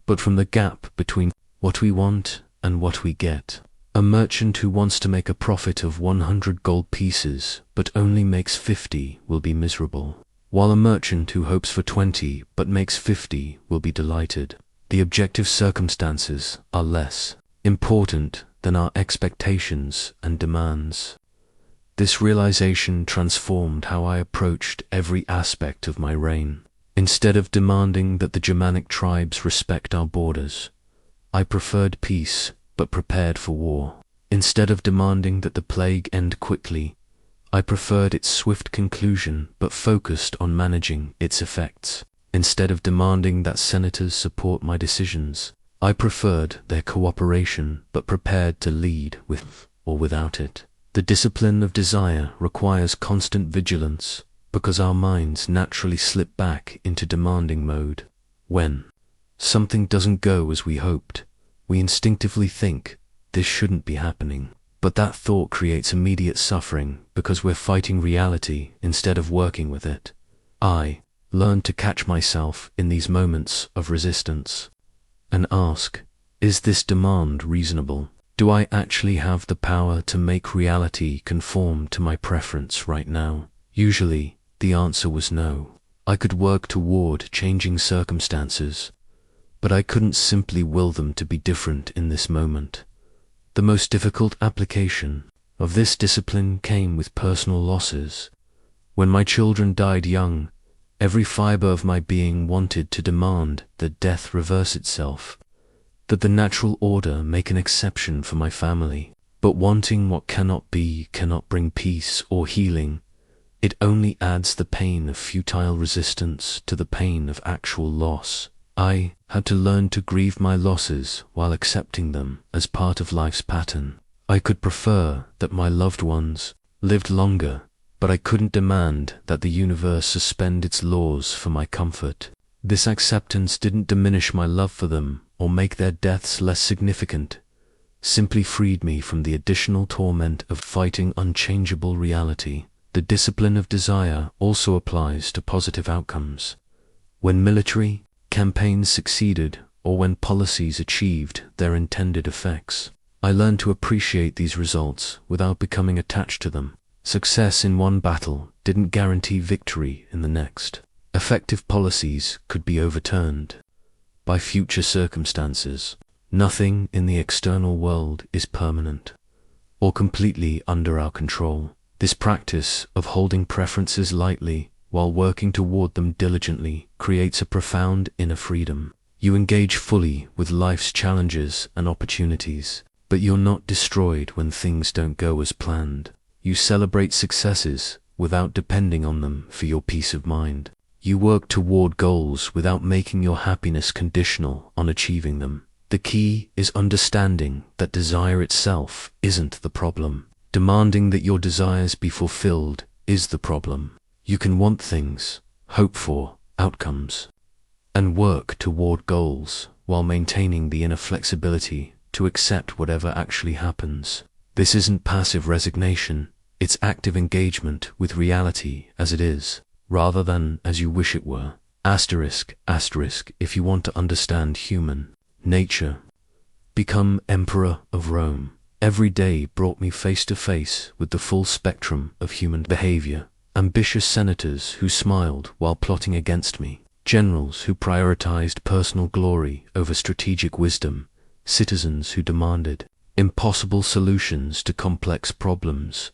but from the gap between what we want and what we get. A merchant who wants to make a profit of 100 gold pieces but only makes 50 will be miserable, while a merchant who hopes for 20 but makes 50 will be delighted. The objective circumstances are less important than our expectations and demands. This realization transformed how I approached every aspect of my reign. Instead of demanding that the Germanic tribes respect our borders, I preferred peace but prepared for war. Instead of demanding that the plague end quickly, I preferred its swift conclusion but focused on managing its effects. Instead of demanding that senators support my decisions, I preferred their cooperation but prepared to lead with or without it. The discipline of desire requires constant vigilance because our minds naturally slip back into demanding mode. When something doesn't go as we hoped, we instinctively think, this shouldn't be happening. But that thought creates immediate suffering because we're fighting reality instead of working with it. I learned to catch myself in these moments of resistance and ask, is this demand reasonable? Do I actually have the power to make reality conform to my preference right now? Usually, the answer was no. I could work toward changing circumstances, but I couldn't simply will them to be different in this moment. The most difficult application of this discipline came with personal losses. When my children died young, every fiber of my being wanted to demand that death reverse itself, that the natural order make an exception for my family. But wanting what cannot be cannot bring peace or healing. It only adds the pain of futile resistance to the pain of actual loss. I had to learn to grieve my losses while accepting them as part of life's pattern. I could prefer that my loved ones lived longer, but I couldn't demand that the universe suspend its laws for my comfort. This acceptance didn't diminish my love for them or make their deaths less significant, simply freed me from the additional torment of fighting unchangeable reality. The discipline of desire also applies to positive outcomes. When military campaigns succeeded or when policies achieved their intended effects, I learned to appreciate these results without becoming attached to them. Success in one battle didn't guarantee victory in the next. Effective policies could be overturned by future circumstances. Nothing in the external world is permanent or completely under our control. This practice of holding preferences lightly while working toward them diligently creates a profound inner freedom. You engage fully with life's challenges and opportunities, but you're not destroyed when things don't go as planned. You celebrate successes without depending on them for your peace of mind. You work toward goals without making your happiness conditional on achieving them. The key is understanding that desire itself isn't the problem. Demanding that your desires be fulfilled is the problem. You can want things, hope for outcomes, and work toward goals while maintaining the inner flexibility to accept whatever actually happens. This isn't passive resignation, it's active engagement with reality as it is, rather than as you wish it were. Asterisk, asterisk, if you want to understand human nature, become Emperor of Rome. Every day brought me face to face with the full spectrum of human behavior. Ambitious senators who smiled while plotting against me, generals who prioritized personal glory over strategic wisdom, citizens who demanded impossible solutions to complex problems,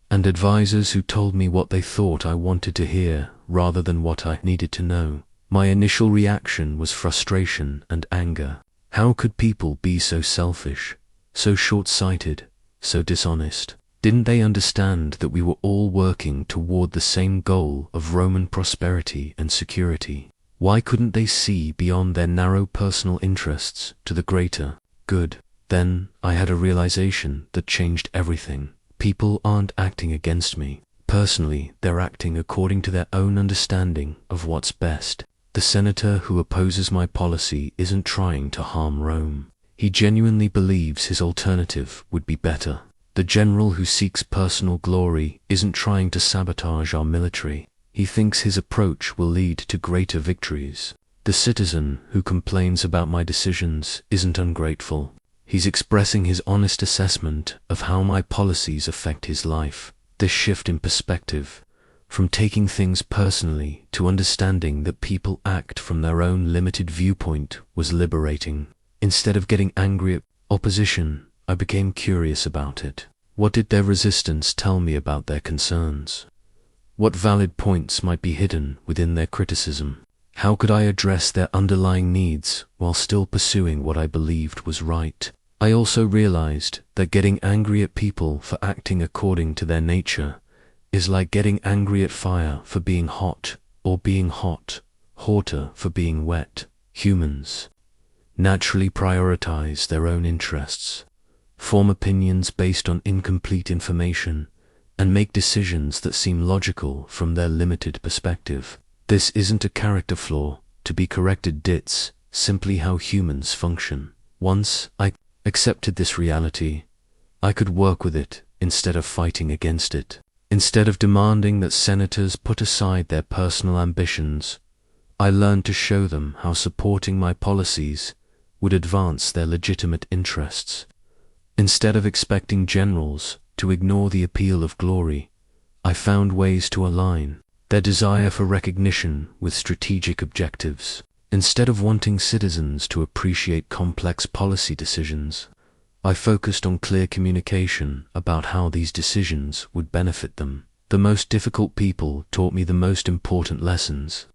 and advisors who told me what they thought I wanted to hear rather than what I needed to know. My initial reaction was frustration and anger. How could people be so selfish, so short-sighted, so dishonest? Didn't they understand that we were all working toward the same goal of Roman prosperity and security? Why couldn't they see beyond their narrow personal interests to the greater good? Then I had a realization that changed everything. People aren't acting against me. Personally, they're acting according to their own understanding of what's best. The senator who opposes my policy isn't trying to harm Rome. He genuinely believes his alternative would be better. The general who seeks personal glory isn't trying to sabotage our military. He thinks his approach will lead to greater victories. The citizen who complains about my decisions isn't ungrateful. He's expressing his honest assessment of how my policies affect his life. This shift in perspective, from taking things personally to understanding that people act from their own limited viewpoint, was liberating. Instead of getting angry at opposition, I became curious about it. What did their resistance tell me about their concerns? What valid points might be hidden within their criticism? How could I address their underlying needs while still pursuing what I believed was right? I also realized that getting angry at people for acting according to their nature is like getting angry at fire for being hot, or being hot, water for being wet. Humans naturally prioritize their own interests, form opinions based on incomplete information, and make decisions that seem logical from their limited perspective. This isn't a character flaw to be corrected, it's simply how humans function. Once I accepted this reality, I could work with it instead of fighting against it. Instead of demanding that senators put aside their personal ambitions, I learned to show them how supporting my policies would advance their legitimate interests. Instead of expecting generals to ignore the appeal of glory, I found ways to align their desire for recognition with strategic objectives. Instead of wanting citizens to appreciate complex policy decisions, I focused on clear communication about how these decisions would benefit them. The most difficult people taught me the most important lessons.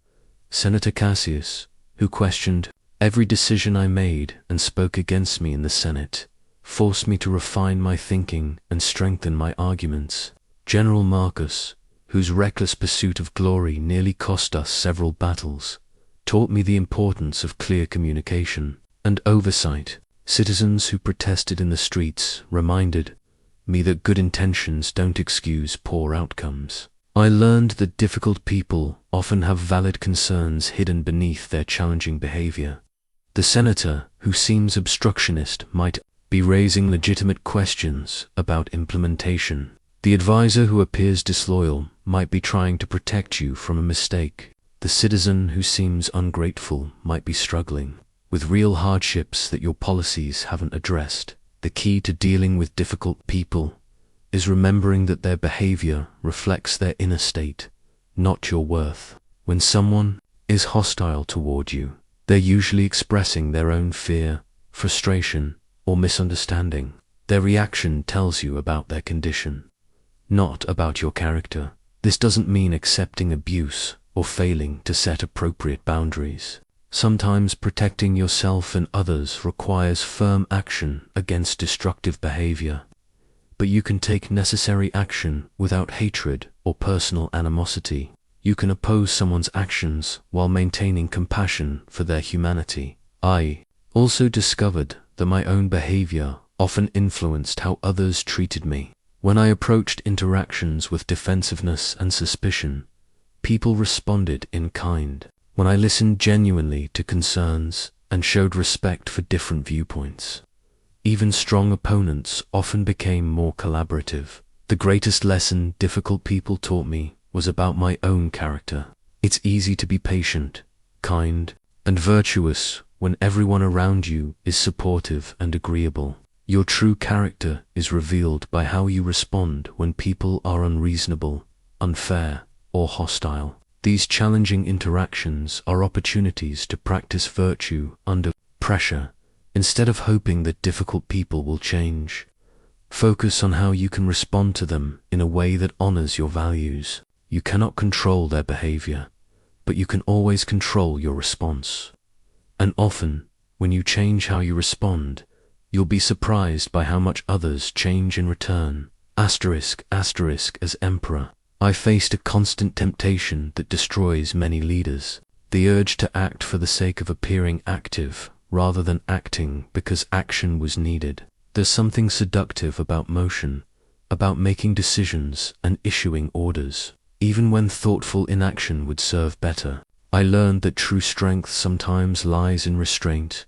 Senator Cassius, who questioned every decision I made and spoke against me in the Senate, forced me to refine my thinking and strengthen my arguments. General Marcus, whose reckless pursuit of glory nearly cost us several battles, taught me the importance of clear communication and oversight. Citizens who protested in the streets reminded me that good intentions don't excuse poor outcomes. I learned that difficult people often have valid concerns hidden beneath their challenging behavior. The senator who seems obstructionist might be raising legitimate questions about implementation. The advisor who appears disloyal might be trying to protect you from a mistake. The citizen who seems ungrateful might be struggling with real hardships that your policies haven't addressed. The key to dealing with difficult people is remembering that their behavior reflects their inner state, not your worth. When someone is hostile toward you, they're usually expressing their own fear, frustration, or misunderstanding. Their reaction tells you about their condition, not about your character. This doesn't mean accepting abuse or failing to set appropriate boundaries. Sometimes protecting yourself and others requires firm action against destructive behavior, but you can take necessary action without hatred or personal animosity. You can oppose someone's actions while maintaining compassion for their humanity. I also discovered that my own behavior often influenced how others treated me. When I approached interactions with defensiveness and suspicion, people responded in kind. When I listened genuinely to concerns and showed respect for different viewpoints, even strong opponents often became more collaborative. The greatest lesson difficult people taught me was about my own character. It's easy to be patient, kind, and virtuous when everyone around you is supportive and agreeable. Your true character is revealed by how you respond when people are unreasonable, unfair, or hostile. These challenging interactions are opportunities to practice virtue under pressure. Instead of hoping that difficult people will change, focus on how you can respond to them in a way that honors your values. You cannot control their behavior, but you can always control your response. And often, when you change how you respond, you'll be surprised by how much others change in return. As emperor, I faced a constant temptation that destroys many leaders. The urge to act for the sake of appearing active, rather than acting because action was needed. There's something seductive about motion, about making decisions and issuing orders, even when thoughtful inaction would serve better. I learned that true strength sometimes lies in restraint,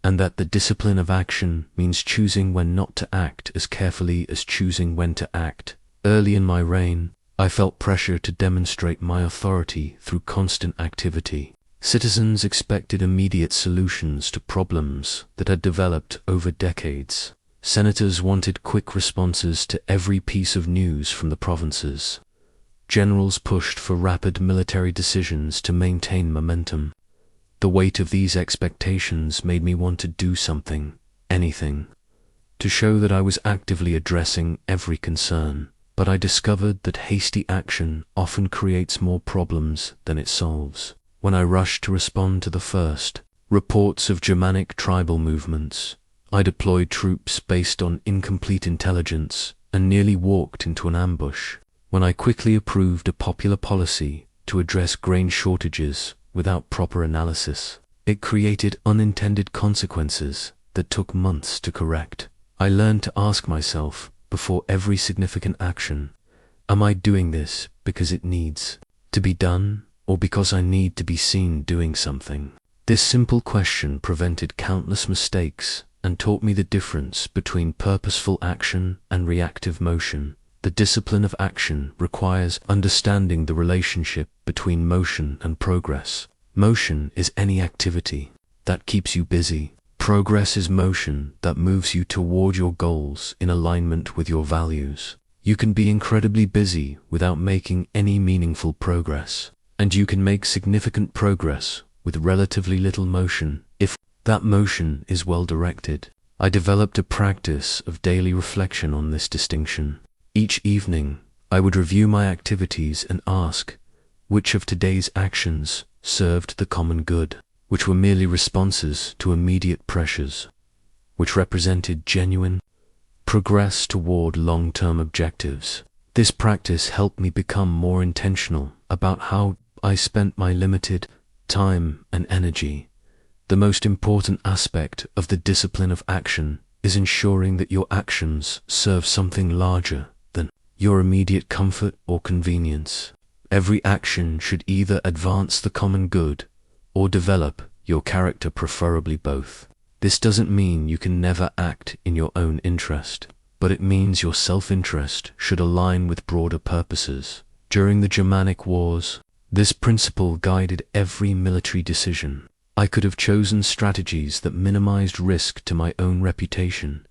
and that the discipline of action means choosing when not to act as carefully as choosing when to act. Early in my reign, I felt pressure to demonstrate my authority through constant activity. Citizens expected immediate solutions to problems that had developed over decades. Senators wanted quick responses to every piece of news from the provinces. Generals pushed for rapid military decisions to maintain momentum. The weight of these expectations made me want to do something, anything, to show that I was actively addressing every concern. But I discovered that hasty action often creates more problems than it solves. When I rushed to respond to the first reports of Germanic tribal movements, I deployed troops based on incomplete intelligence and nearly walked into an ambush. When I quickly approved a popular policy to address grain shortages without proper analysis, it created unintended consequences that took months to correct. I learned to ask myself, before every significant action, am I doing this because it needs to be done, or because I need to be seen doing something? This simple question prevented countless mistakes and taught me the difference between purposeful action and reactive motion. The discipline of action requires understanding the relationship between motion and progress. Motion is any activity that keeps you busy. Progress is motion that moves you toward your goals in alignment with your values. You can be incredibly busy without making any meaningful progress, and you can make significant progress with relatively little motion if that motion is well directed. I developed a practice of daily reflection on this distinction. Each evening, I would review my activities and ask, which of today's actions served the common good? Which were merely responses to immediate pressures? Which represented genuine progress toward long-term objectives? This practice helped me become more intentional about how I spent my limited time and energy. The most important aspect of the discipline of action is ensuring that your actions serve something larger than your immediate comfort or convenience. Every action should either advance the common good or develop your character, preferably both. This doesn't mean you can never act in your own interest, but it means your self-interest should align with broader purposes. During the Germanic Wars, this principle guided every military decision. I could have chosen strategies that minimized risk to my own reputation,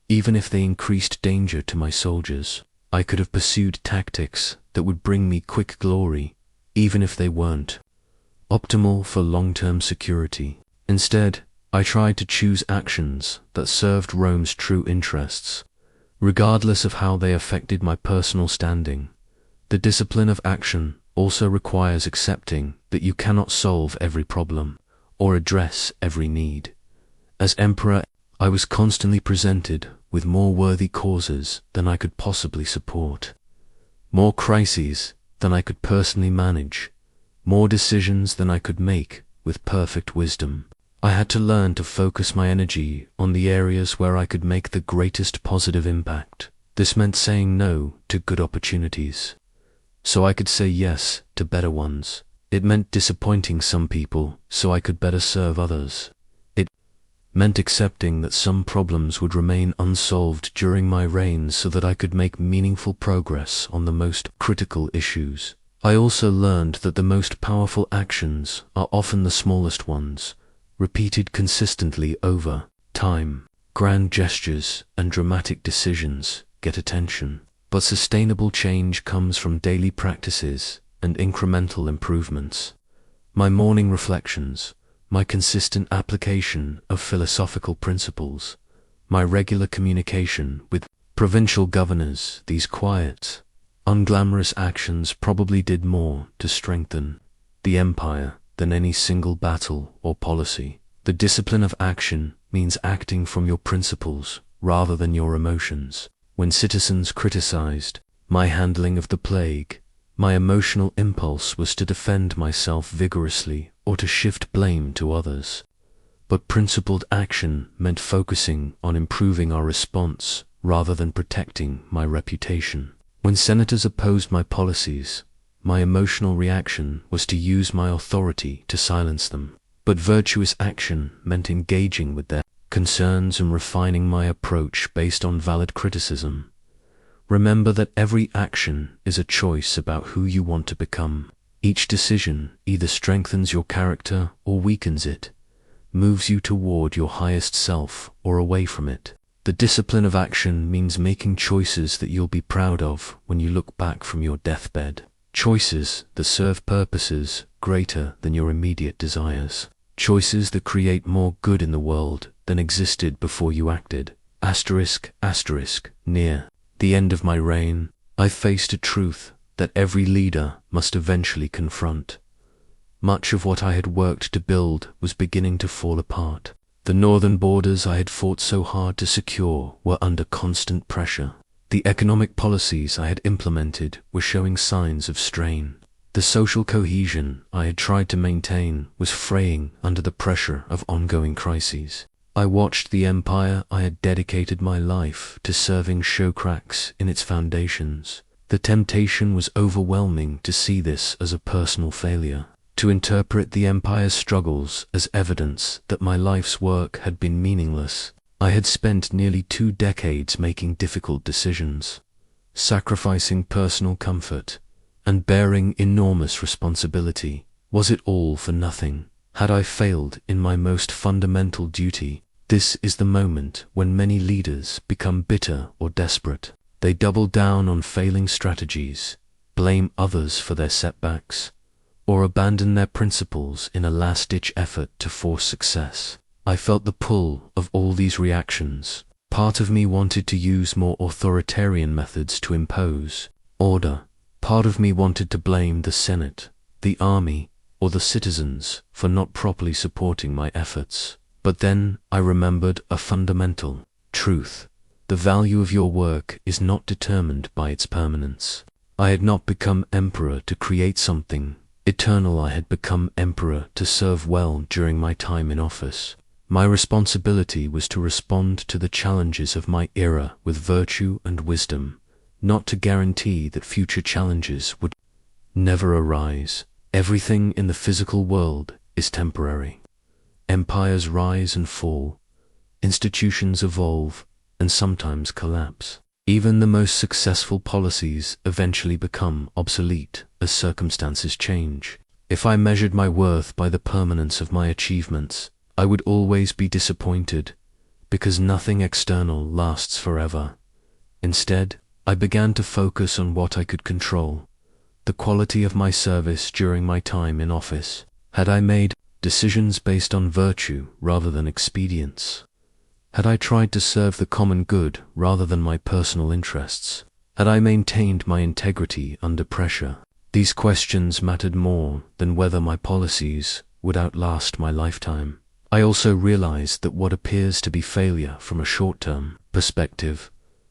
even if they increased danger to my soldiers. I could have pursued tactics that would bring me quick glory, even if they weren't optimal for long-term security. Instead, I tried to choose actions that served Rome's true interests, regardless of how they affected my personal standing. The discipline of action also requires accepting that you cannot solve every problem or address every need. As emperor, I was constantly presented with more worthy causes than I could possibly support, more crises than I could personally manage, more decisions than I could make with perfect wisdom. I had to learn to focus my energy on the areas where I could make the greatest positive impact. This meant saying no to good opportunities, so I could say yes to better ones. It meant disappointing some people so I could better serve others. It meant accepting that some problems would remain unsolved during my reign so that I could make meaningful progress on the most critical issues. I also learned that the most powerful actions are often the smallest ones, repeated consistently over time. Grand gestures and dramatic decisions get attention, but sustainable change comes from daily practices and incremental improvements. My morning reflections, my consistent application of philosophical principles, my regular communication with provincial governors, these quiet, unglamorous actions probably did more to strengthen the empire than any single battle or policy. The discipline of action means acting from your principles rather than your emotions. When citizens criticized my handling of the plague, my emotional impulse was to defend myself vigorously or to shift blame to others. But principled action meant focusing on improving our response rather than protecting my reputation. When senators opposed my policies, my emotional reaction was to use my authority to silence them. But virtuous action meant engaging with their concerns and refining my approach based on valid criticism. Remember that every action is a choice about who you want to become. Each decision either strengthens your character or weakens it, moves you toward your highest self or away from it. The discipline of action means making choices that you'll be proud of when you look back from your deathbed. Choices that serve purposes greater than your immediate desires. Choices that create more good in the world than existed before you acted. Asterisk, asterisk, near the end of my reign, I faced a truth that every leader must eventually confront. Much of what I had worked to build was beginning to fall apart. The northern borders I had fought so hard to secure were under constant pressure. The economic policies I had implemented were showing signs of strain. The social cohesion I had tried to maintain was fraying under the pressure of ongoing crises. I watched the empire I had dedicated my life to serving show cracks in its foundations. The temptation was overwhelming to see this as a personal failure, to interpret the empire's struggles as evidence that my life's work had been meaningless. I had spent nearly 2 decades making difficult decisions, sacrificing personal comfort, and bearing enormous responsibility. Was it all for nothing? Had I failed in my most fundamental duty? This is the moment when many leaders become bitter or desperate. They double down on failing strategies, blame others for their setbacks, or abandon their principles in a last-ditch effort to force success. I felt the pull of all these reactions. Part of me wanted to use more authoritarian methods to impose order. Part of me wanted to blame the Senate, the army, or the citizens for not properly supporting my efforts. But then I remembered a fundamental truth. The value of your work is not determined by its permanence. I had not become emperor to create something eternal. I had become emperor to serve well during my time in office. My responsibility was to respond to the challenges of my era with virtue and wisdom, not to guarantee that future challenges would never arise. Everything in the physical world is temporary. Empires rise and fall, institutions evolve, and sometimes collapse. Even the most successful policies eventually become obsolete as circumstances change. If I measured my worth by the permanence of my achievements, I would always be disappointed, because nothing external lasts forever. Instead, I began to focus on what I could control, the quality of my service during my time in office. Had I made decisions based on virtue rather than expedience? Had I tried to serve the common good rather than my personal interests? Had I maintained my integrity under pressure? These questions mattered more than whether my policies would outlast my lifetime. I also realized that what appears to be failure from a short-term perspective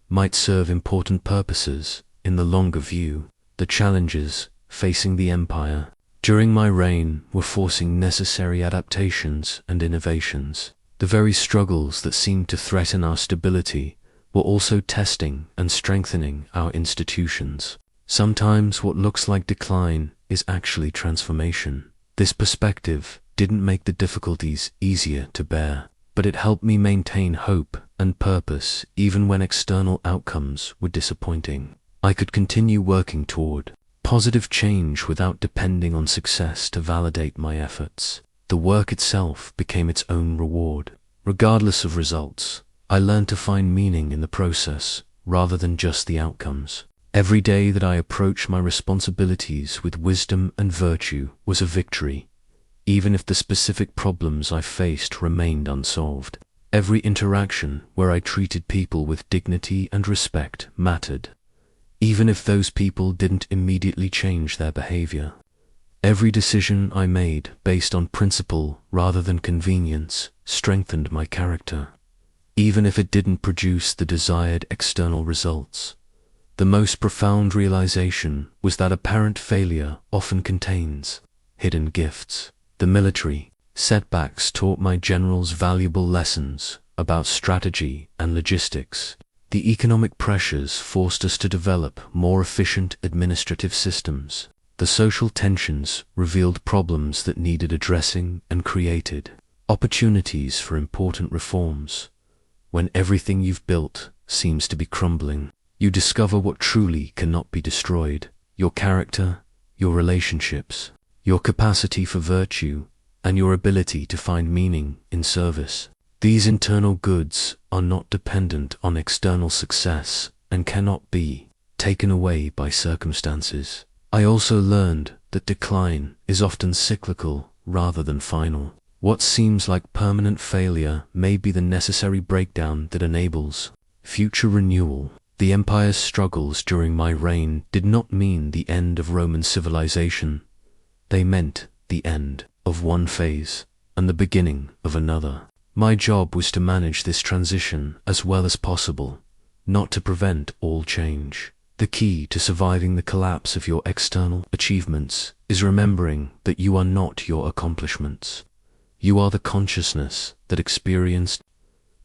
might serve important purposes in the longer view. The challenges facing the empire during my reign were forcing necessary adaptations and innovations. The very struggles that seemed to threaten our stability were also testing and strengthening our institutions. Sometimes what looks like decline is actually transformation. This perspective didn't make the difficulties easier to bear, but it helped me maintain hope and purpose even when external outcomes were disappointing. I could continue working toward positive change without depending on success to validate my efforts. The work itself became its own reward. Regardless of results, I learned to find meaning in the process rather than just the outcomes. Every day that I approached my responsibilities with wisdom and virtue was a victory, even if the specific problems I faced remained unsolved. Every interaction where I treated people with dignity and respect mattered, even if those people didn't immediately change their behavior. Every decision I made based on principle rather than convenience strengthened my character, even if it didn't produce the desired external results. The most profound realization was that apparent failure often contains hidden gifts. The military setbacks taught my generals valuable lessons about strategy and logistics. The economic pressures forced us to develop more efficient administrative systems. The social tensions revealed problems that needed addressing and created opportunities for important reforms. When everything you've built seems to be crumbling, you discover what truly cannot be destroyed: your character, your relationships, your capacity for virtue, and your ability to find meaning in service. These internal goods are not dependent on external success and cannot be taken away by circumstances. I also learned that decline is often cyclical rather than final. What seems like permanent failure may be the necessary breakdown that enables future renewal. The empire's struggles during my reign did not mean the end of Roman civilization. They meant the end of one phase and the beginning of another. My job was to manage this transition as well as possible, not to prevent all change. The key to surviving the collapse of your external achievements is remembering that you are not your accomplishments. You are the consciousness that experienced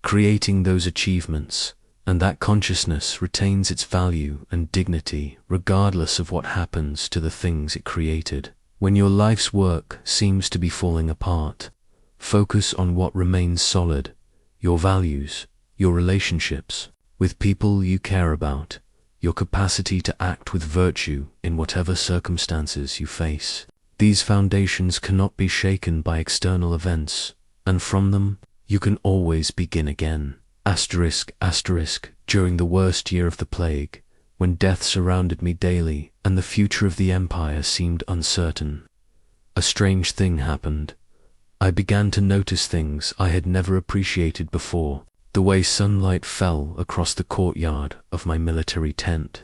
creating those achievements, and that consciousness retains its value and dignity regardless of what happens to the things it created. When your life's work seems to be falling apart, focus on what remains solid: your values, your relationships with people you care about, your capacity to act with virtue in whatever circumstances you face. These foundations cannot be shaken by external events, and from them you can always begin again. During the worst year of the plague, when death surrounded me daily and the future of the empire seemed uncertain, a strange thing happened. I began to notice things I had never appreciated before: the way sunlight fell across the courtyard of my military tent,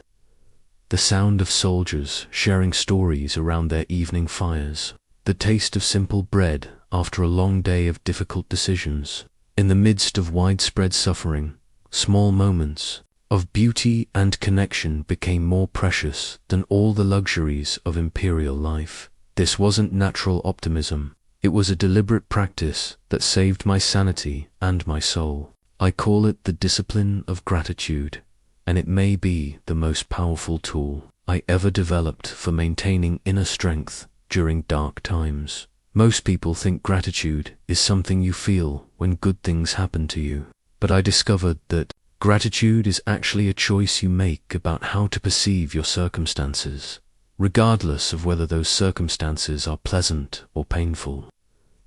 the sound of soldiers sharing stories around their evening fires, the taste of simple bread after a long day of difficult decisions. In the midst of widespread suffering, small moments of beauty and connection became more precious than all the luxuries of imperial life. This wasn't natural optimism. It was a deliberate practice that saved my sanity and my soul. I call it the discipline of gratitude, and it may be the most powerful tool I ever developed for maintaining inner strength during dark times. Most people think gratitude is something you feel when good things happen to you, but I discovered that gratitude is actually a choice you make about how to perceive your circumstances, regardless of whether those circumstances are pleasant or painful.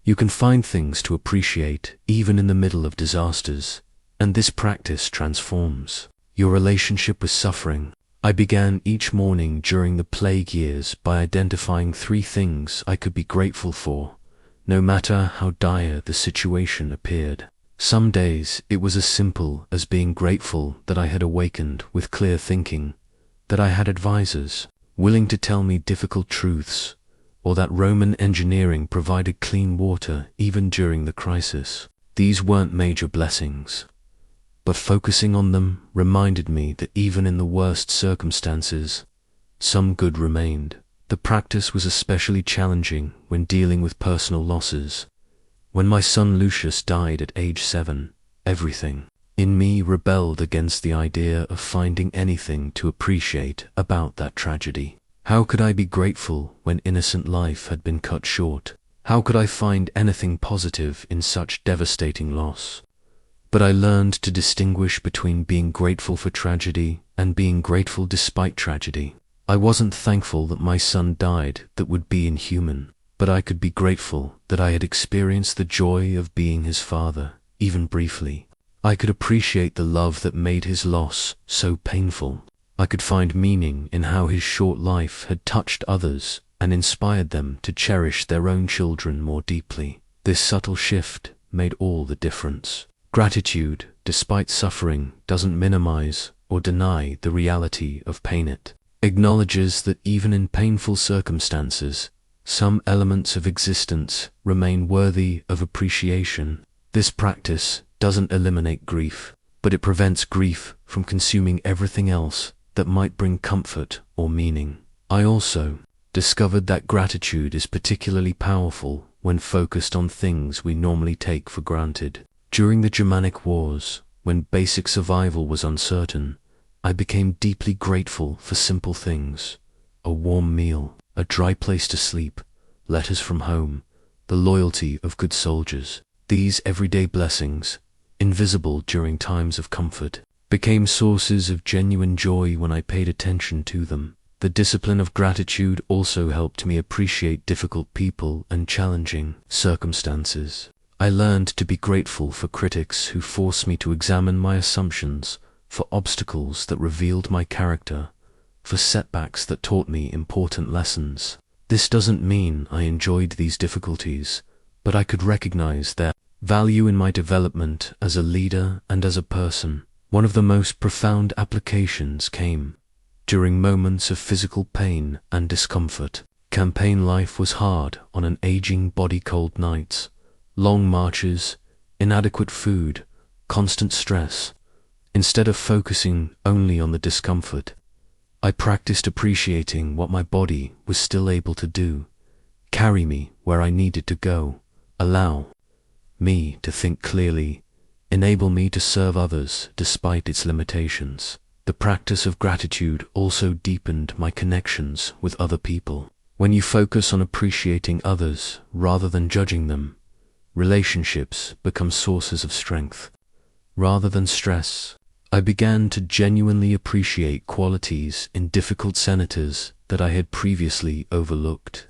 You can find things to appreciate even in the middle of disasters, and this practice transforms your relationship with suffering. I began each morning during the plague years by identifying 3 things I could be grateful for, no matter how dire the situation appeared. Some days it was as simple as being grateful that I had awakened with clear thinking, that I had advisors willing to tell me difficult truths, or that Roman engineering provided clean water even during the crisis. These weren't major blessings, but focusing on them reminded me that even in the worst circumstances, some good remained. The practice was especially challenging when dealing with personal losses. When my son Lucius died at age 7, everything in me rebelled against the idea of finding anything to appreciate about that tragedy. How could I be grateful when innocent life had been cut short? How could I find anything positive in such devastating loss? But I learned to distinguish between being grateful for tragedy and being grateful despite tragedy. I wasn't thankful that my son died that would be inhuman. but I could be grateful that I had experienced the joy of being his father, even briefly. I could appreciate the love that made his loss so painful. I could find meaning in how his short life had touched others and inspired them to cherish their own children more deeply. This subtle shift made all the difference. Gratitude, despite suffering, doesn't minimize or deny the reality of pain. It acknowledges that even in painful circumstances, some elements of existence remain worthy of appreciation. This practice doesn't eliminate grief, but it prevents grief from consuming everything else that might bring comfort or meaning. I also discovered that gratitude is particularly powerful when focused on things we normally take for granted. During the Germanic Wars, when basic survival was uncertain, I became deeply grateful for simple things: a warm meal, a dry place to sleep, letters from home, the loyalty of good soldiers. These everyday blessings, invisible during times of comfort, became sources of genuine joy when I paid attention to them. The discipline of gratitude also helped me appreciate difficult people and challenging circumstances. I learned to be grateful for critics who forced me to examine my assumptions, for obstacles that revealed my character, for setbacks that taught me important lessons. This doesn't mean I enjoyed these difficulties, but I could recognize their value in my development as a leader and as a person. One of the most profound applications came during moments of physical pain and discomfort. Campaign life was hard on an aging body, cold nights, long marches, inadequate food, constant stress. Instead of focusing only on the discomfort, I practiced appreciating what my body was still able to do, carry me where I needed to go, allow me to think clearly, enable me to serve others despite its limitations. The practice of gratitude also deepened my connections with other people. When you focus on appreciating others rather than judging them, relationships become sources of strength rather than stress. I began to genuinely appreciate qualities in difficult senators that I had previously overlooked,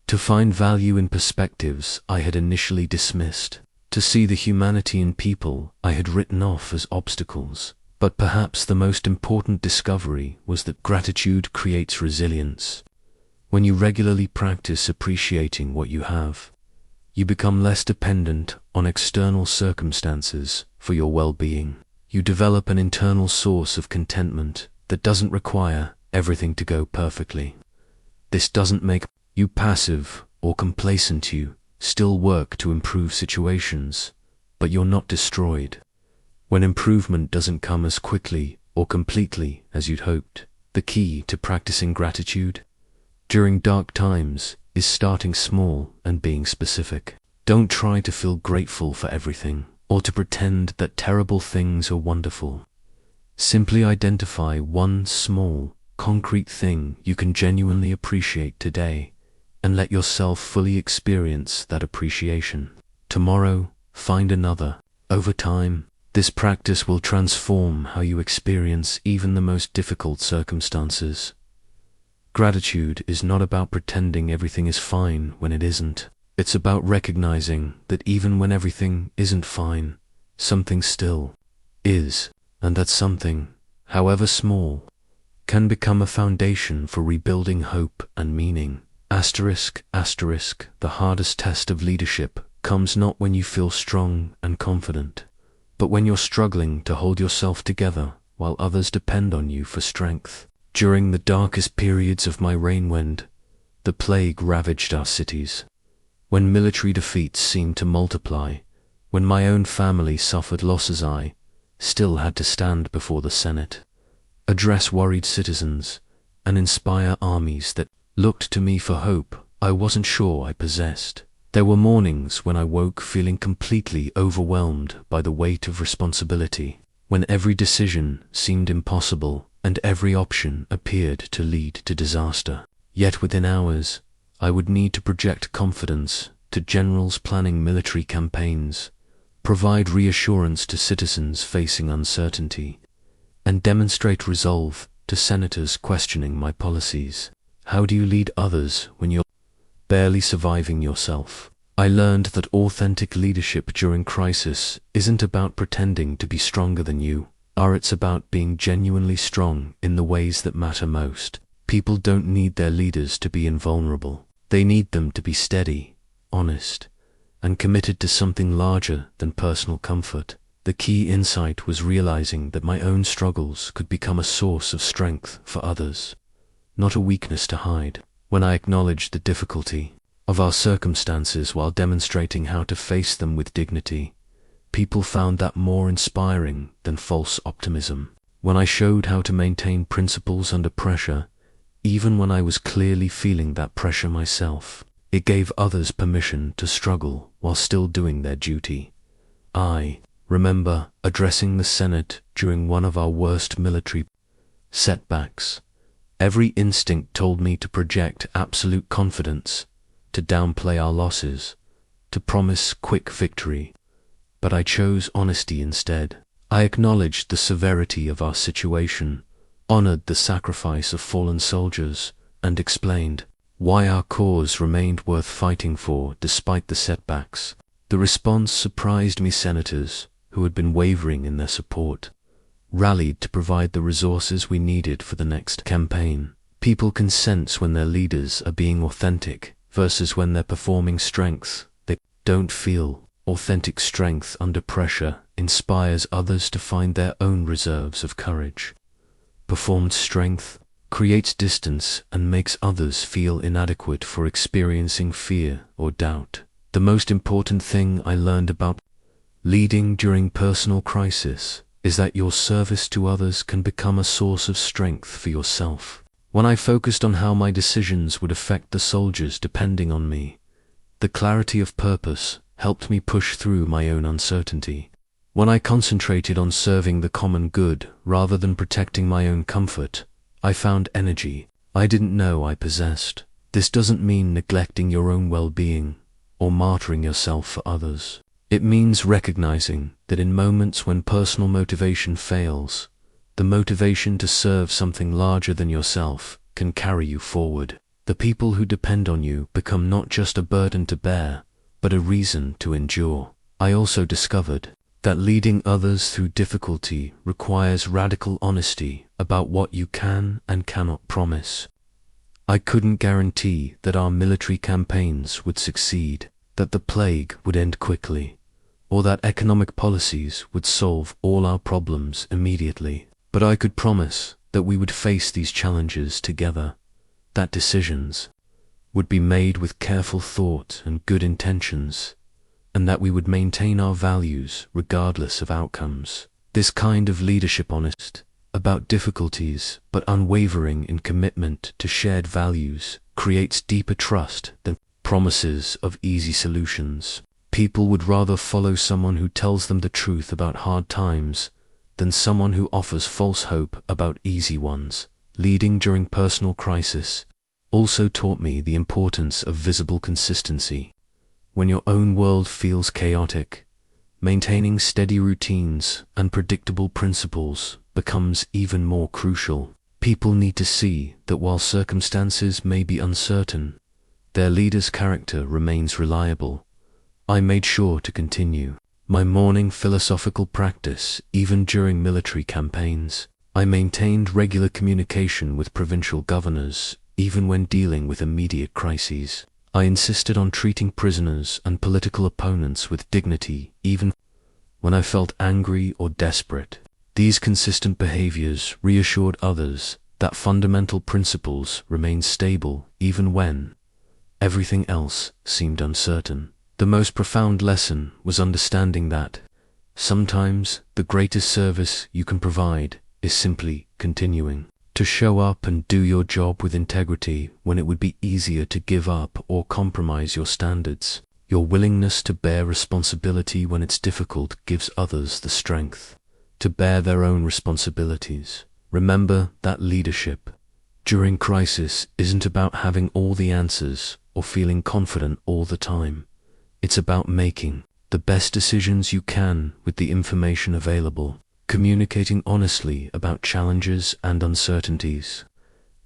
to find value in perspectives I had initially dismissed, to see the humanity in people I had written off as obstacles. But perhaps the most important discovery was that gratitude creates resilience. When you regularly practice appreciating what you have, you become less dependent on external circumstances for your well-being. You develop an internal source of contentment that doesn't require everything to go perfectly. This doesn't make you passive or complacent. You still work to improve situations, but you're not destroyed. When improvement doesn't come as quickly or completely as you'd hoped, the key to practicing gratitude during dark times is starting small and being specific. Don't try to feel grateful for everything or to pretend that terrible things are wonderful. Simply identify one small, concrete thing you can genuinely appreciate today and let yourself fully experience that appreciation. Tomorrow, find another. Over time, this practice will transform how you experience even the most difficult circumstances. Gratitude is not about pretending everything is fine when it isn't. It's about recognizing that even when everything isn't fine, something still is, and that something, however small, can become a foundation for rebuilding hope and meaning. The hardest test of leadership comes not when you feel strong and confident, but when you're struggling to hold yourself together while others depend on you for strength. During the darkest periods of my reign, when the plague ravaged our cities, when military defeats seemed to multiply, when my own family suffered losses, I still had to stand before the Senate, address worried citizens, and inspire armies that looked to me for hope I wasn't sure I possessed. There were mornings when I woke feeling completely overwhelmed by the weight of responsibility, when every decision seemed impossible and every option appeared to lead to disaster. Yet within hours, I would need to project confidence to generals planning military campaigns, provide reassurance to citizens facing uncertainty, and demonstrate resolve to senators questioning my policies. How do you lead others when you're barely surviving yourself. I learned that authentic leadership during crisis isn't about pretending to be stronger than you, it's about being genuinely strong in the ways that matter most. People don't need their leaders to be invulnerable. They need them to be steady, honest, and committed to something larger than personal comfort. The key insight was realizing that my own struggles could become a source of strength for others, not a weakness to hide. When I acknowledged the difficulty of our circumstances while demonstrating how to face them with dignity, people found that more inspiring than false optimism. When I showed how to maintain principles under pressure, even when I was clearly feeling that pressure myself, it gave others permission to struggle while still doing their duty. I remember addressing the Senate during one of our worst military setbacks. Every instinct told me to project absolute confidence, to downplay our losses, to promise quick victory. But I chose honesty instead. I acknowledged the severity of our situation, honored the sacrifice of fallen soldiers, and explained why our cause remained worth fighting for despite the setbacks. The response surprised me. Senators, who had been wavering in their support, rallied to provide the resources we needed for the next campaign. People can sense when their leaders are being authentic versus when they're performing strength. They don't feel authentic strength under pressure inspires others to find their own reserves of courage. Performed strength creates distance and makes others feel inadequate for experiencing fear or doubt. The most important thing I learned about leading during personal crisis is that your service to others can become a source of strength for yourself. When I focused on how my decisions would affect the soldiers depending on me, the clarity of purpose helped me push through my own uncertainty. When I concentrated on serving the common good rather than protecting my own comfort, I found energy I didn't know I possessed. This doesn't mean neglecting your own well-being or martyring yourself for others. It means recognizing that in moments when personal motivation fails, the motivation to serve something larger than yourself can carry you forward. The people who depend on you become not just a burden to bear, but a reason to endure. I also discovered that leading others through difficulty requires radical honesty about what you can and cannot promise. I couldn't guarantee that our military campaigns would succeed, that the plague would end quickly, or that economic policies would solve all our problems immediately. But I could promise that we would face these challenges together, that decisions would be made with careful thought and good intentions, and that we would maintain our values regardless of outcomes. This kind of leadership, honest about difficulties but unwavering in commitment to shared values, creates deeper trust than promises of easy solutions. People would rather follow someone who tells them the truth about hard times than someone who offers false hope about easy ones. Leading during personal crisis also taught me the importance of visible consistency. When your own world feels chaotic, maintaining steady routines and predictable principles becomes even more crucial. People need to see that while circumstances may be uncertain, their leader's character remains reliable. I made sure to continue my morning philosophical practice even during military campaigns. I maintained regular communication with provincial governors even when dealing with immediate crises. I insisted on treating prisoners and political opponents with dignity even when I felt angry or desperate. These consistent behaviors reassured others that fundamental principles remain stable even when everything else seemed uncertain. The most profound lesson was understanding that sometimes the greatest service you can provide is simply continuing to show up and do your job with integrity when it would be easier to give up or compromise your standards. Your willingness to bear responsibility when it's difficult gives others the strength to bear their own responsibilities. Remember that leadership during crisis isn't about having all the answers or feeling confident all the time. It's about making the best decisions you can with the information available, communicating honestly about challenges and uncertainties,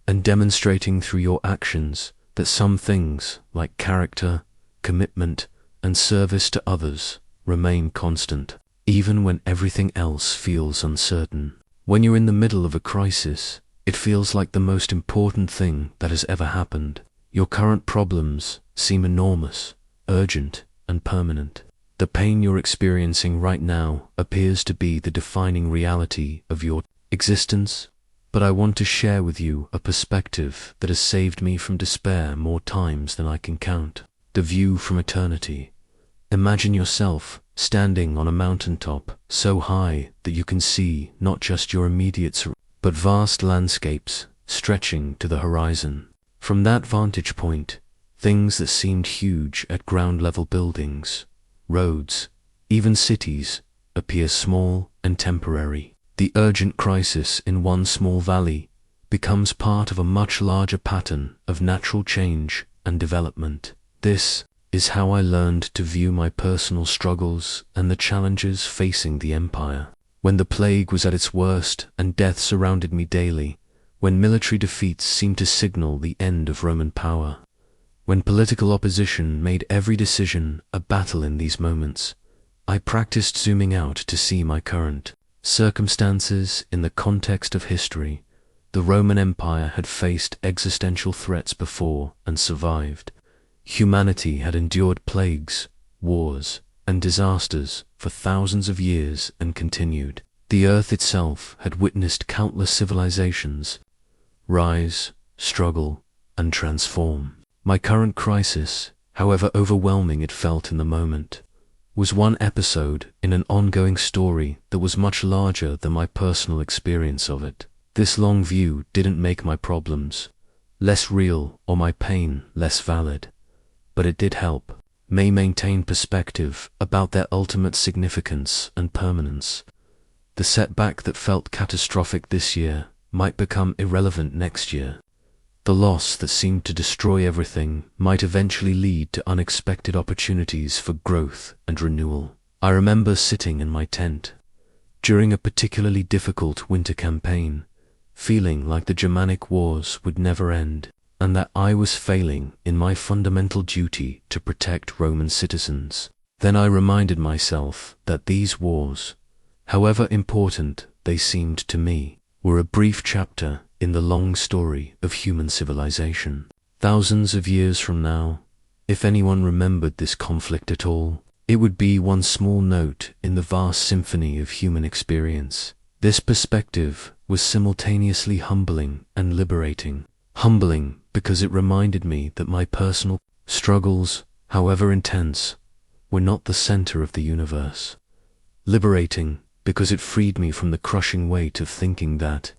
and demonstrating through your actions that some things, like character, commitment, and service to others, remain constant, even when everything else feels uncertain. When you're in the middle of a crisis, it feels like the most important thing that has ever happened. Your current problems seem enormous, urgent, and permanent. The pain you're experiencing right now appears to be the defining reality of your existence, but I want to share with you a perspective that has saved me from despair more times than I can count. The view from eternity. Imagine yourself standing on a mountaintop so high that you can see not just your immediate surroundings, but vast landscapes stretching to the horizon. From that vantage point, things that seemed huge at ground-level buildings, roads, even cities, appear small and temporary. The urgent crisis in one small valley becomes part of a much larger pattern of natural change and development. This is how I learned to view my personal struggles and the challenges facing the empire. When the plague was at its worst and death surrounded me daily, when military defeats seemed to signal the end of Roman power, when political opposition made every decision a battle in these moments, I practiced zooming out to see my current circumstances in the context of history. The Roman Empire had faced existential threats before and survived. Humanity had endured plagues, wars, and disasters for thousands of years and continued. The earth itself had witnessed countless civilizations rise, struggle, and transform. My current crisis, however overwhelming it felt in the moment, was one episode in an ongoing story that was much larger than my personal experience of it. This long view didn't make my problems less real or my pain less valid, but it did help me maintain perspective about their ultimate significance and permanence. The setback that felt catastrophic this year might become irrelevant next year. The loss that seemed to destroy everything might eventually lead to unexpected opportunities for growth and renewal. I remember sitting in my tent during a particularly difficult winter campaign, feeling like the Germanic wars would never end, and that I was failing in my fundamental duty to protect Roman citizens. Then I reminded myself that these wars, however important they seemed to me, were a brief chapter in the long story of human civilization. Thousands of years from now, if anyone remembered this conflict at all, it would be one small note in the vast symphony of human experience. This perspective was simultaneously humbling and liberating. Humbling because it reminded me that my personal struggles, however intense, were not the center of the universe. Liberating because it freed me from the crushing weight of thinking that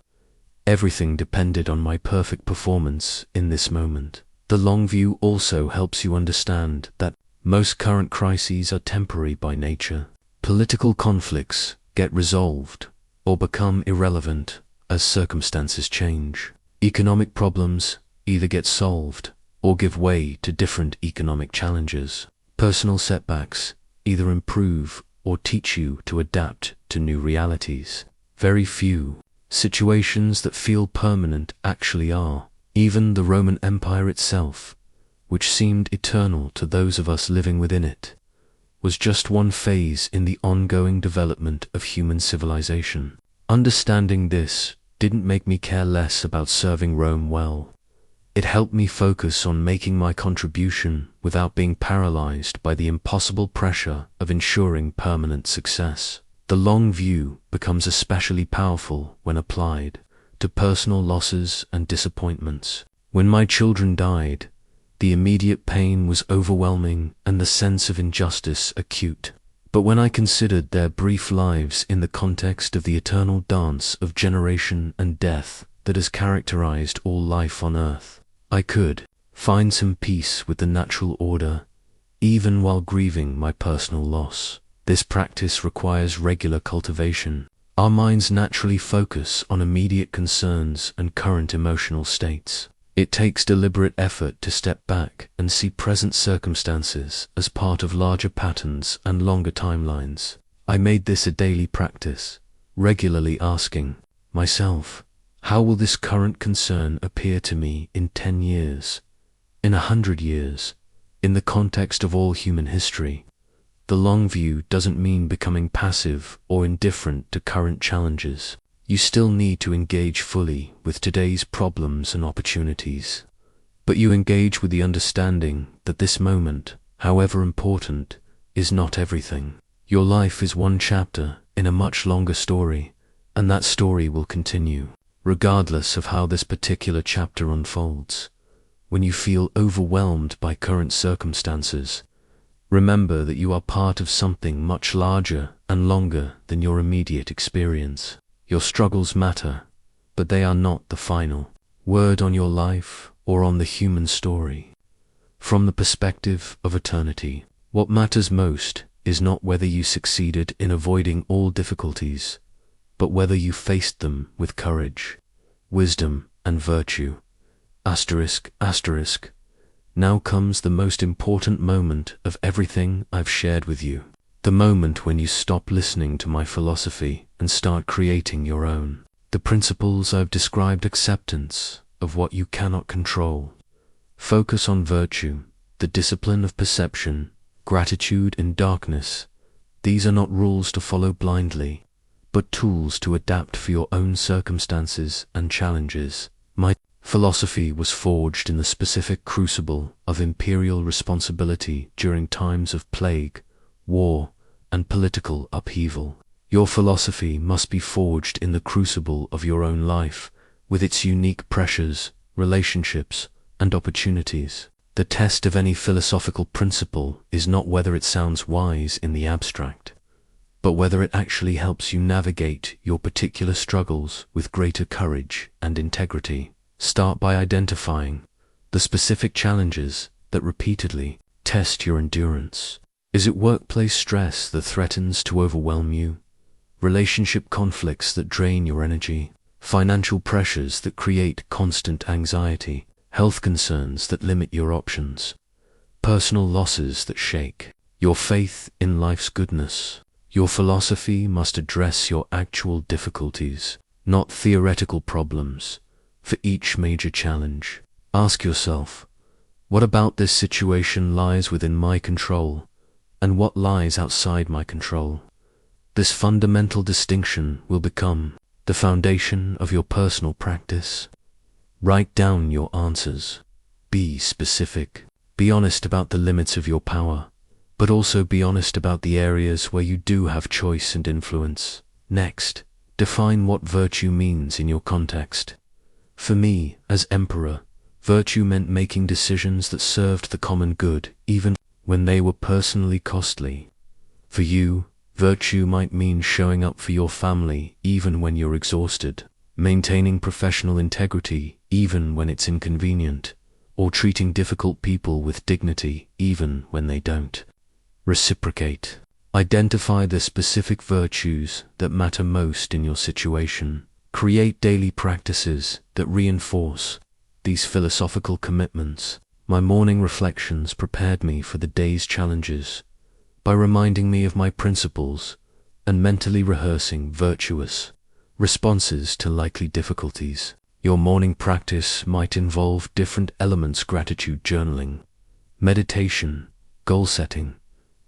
everything depended on my perfect performance in this moment. The long view also helps you understand that most current crises are temporary by nature. Political conflicts get resolved or become irrelevant as circumstances change. Economic problems either get solved or give way to different economic challenges. Personal setbacks either improve or teach you to adapt to new realities. Very few situations that feel permanent actually are. Even the Roman Empire itself, which seemed eternal to those of us living within it, was just one phase in the ongoing development of human civilization. Understanding this didn't make me care less about serving Rome well. It helped me focus on making my contribution without being paralyzed by the impossible pressure of ensuring permanent success. The long view becomes especially powerful when applied to personal losses and disappointments. When my children died, the immediate pain was overwhelming and the sense of injustice acute. But when I considered their brief lives in the context of the eternal dance of generation and death that has characterized all life on earth, I could find some peace with the natural order, even while grieving my personal loss. This practice requires regular cultivation. Our minds naturally focus on immediate concerns and current emotional states. It takes deliberate effort to step back and see present circumstances as part of larger patterns and longer timelines. I made this a daily practice, regularly asking myself, how will this current concern appear to me in 10 years, In 100 years, in the context of all human history, the long view doesn't mean becoming passive or indifferent to current challenges. You still need to engage fully with today's problems and opportunities, but you engage with the understanding that this moment, however important, is not everything. Your life is one chapter in a much longer story, and that story will continue, regardless of how this particular chapter unfolds. When you feel overwhelmed by current circumstances, remember that you are part of something much larger and longer than your immediate experience. Your struggles matter, but they are not the final word on your life or on the human story. From the perspective of eternity, what matters most is not whether you succeeded in avoiding all difficulties, but whether you faced them with courage, wisdom, and virtue. Asterisk, asterisk. Now comes the most important moment of everything I've shared with you. The moment when you stop listening to my philosophy and start creating your own. The principles I've described: acceptance of what you cannot control, focus on virtue, the discipline of perception, gratitude in darkness. These are not rules to follow blindly, but tools to adapt for your own circumstances and challenges. My philosophy was forged in the specific crucible of imperial responsibility during times of plague, war, and political upheaval. Your philosophy must be forged in the crucible of your own life, with its unique pressures, relationships, and opportunities. The test of any philosophical principle is not whether it sounds wise in the abstract, but whether it actually helps you navigate your particular struggles with greater courage and integrity. Start by identifying the specific challenges that repeatedly test your endurance. Is it workplace stress that threatens to overwhelm you? Relationship conflicts that drain your energy? Financial pressures that create constant anxiety? Health concerns that limit your options? Personal losses that shake your faith in life's goodness? Your philosophy must address your actual difficulties, not theoretical problems. For each major challenge, ask yourself, what about this situation lies within my control, and what lies outside my control? This fundamental distinction will become the foundation of your personal practice. Write down your answers. Be specific. Be honest about the limits of your power, but also be honest about the areas where you do have choice and influence. Next, define what virtue means in your context. For me, as emperor, virtue meant making decisions that served the common good, even when they were personally costly. For you, virtue might mean showing up for your family even when you're exhausted, maintaining professional integrity even when it's inconvenient, or treating difficult people with dignity even when they don't. Reciprocate. Identify the specific virtues that matter most in your situation. Create daily practices that reinforce these philosophical commitments. My morning reflections prepared me for the day's challenges by reminding me of my principles and mentally rehearsing virtuous responses to likely difficulties. Your morning practice might involve different elements: gratitude journaling, meditation, goal setting,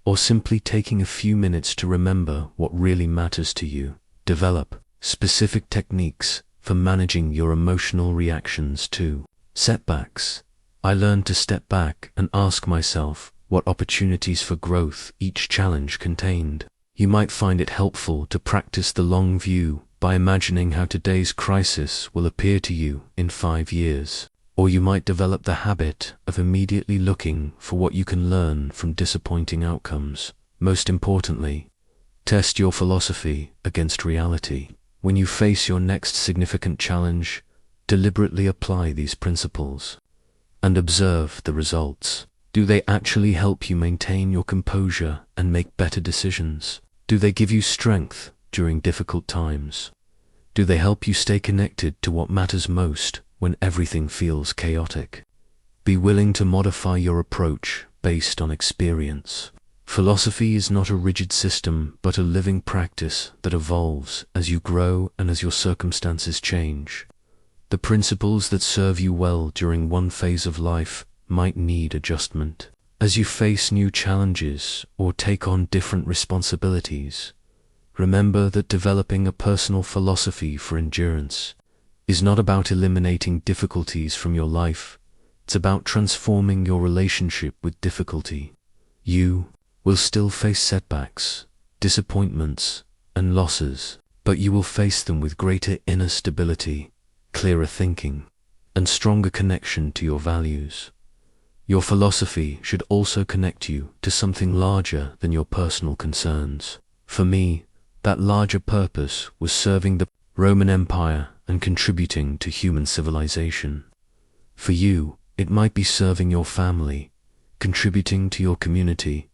or simply taking a few minutes to remember what really matters to you. Develop specific techniques for managing your emotional reactions to setbacks. I learned to step back and ask myself what opportunities for growth each challenge contained. You might find it helpful to practice the long view by imagining how today's crisis will appear to you in 5 years. Or you might develop the habit of immediately looking for what you can learn from disappointing outcomes. Most importantly, test your philosophy against reality. When you face your next significant challenge, deliberately apply these principles and observe the results. Do they actually help you maintain your composure and make better decisions? Do they give you strength during difficult times? Do they help you stay connected to what matters most when everything feels chaotic? Be willing to modify your approach based on experience. Philosophy is not a rigid system, but a living practice that evolves as you grow and as your circumstances change. The principles that serve you well during one phase of life might need adjustment. As you face new challenges or take on different responsibilities, remember that developing a personal philosophy for endurance is not about eliminating difficulties from your life. It's about transforming your relationship with difficulty. You will still face setbacks, disappointments, and losses, but you will face them with greater inner stability, clearer thinking, and stronger connection to your values. Your philosophy should also connect you to something larger than your personal concerns. For me, that larger purpose was serving the Roman Empire and contributing to human civilization. For you, it might be serving your family, contributing to your community,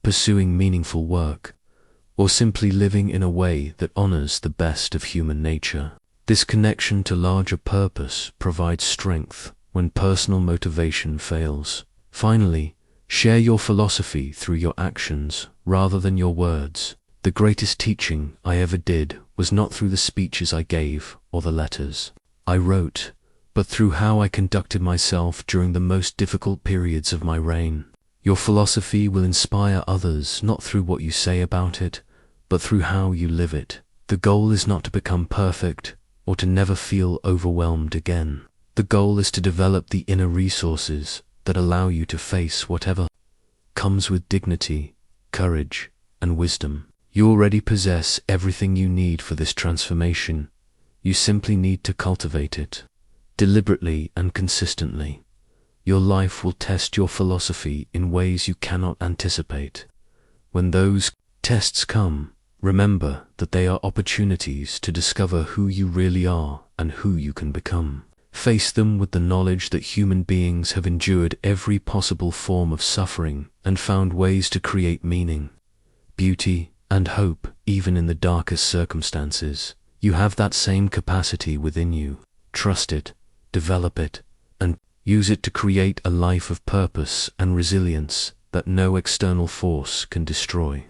pursuing meaningful work, or simply living in a way that honors the best of human nature. This connection to larger purpose provides strength when personal motivation fails. Finally, share your philosophy through your actions rather than your words. The greatest teaching I ever did was not through the speeches I gave or the letters I wrote, but through how I conducted myself during the most difficult periods of my reign. Your philosophy will inspire others not through what you say about it, but through how you live it. The goal is not to become perfect or to never feel overwhelmed again. The goal is to develop the inner resources that allow you to face whatever comes with dignity, courage, and wisdom. You already possess everything you need for this transformation. You simply need to cultivate it, deliberately and consistently. Your life will test your philosophy in ways you cannot anticipate. When those tests come, remember that they are opportunities to discover who you really are and who you can become. Face them with the knowledge that human beings have endured every possible form of suffering and found ways to create meaning, beauty, and hope even in the darkest circumstances. You have that same capacity within you. Trust it, develop it, and use it to create a life of purpose and resilience that no external force can destroy.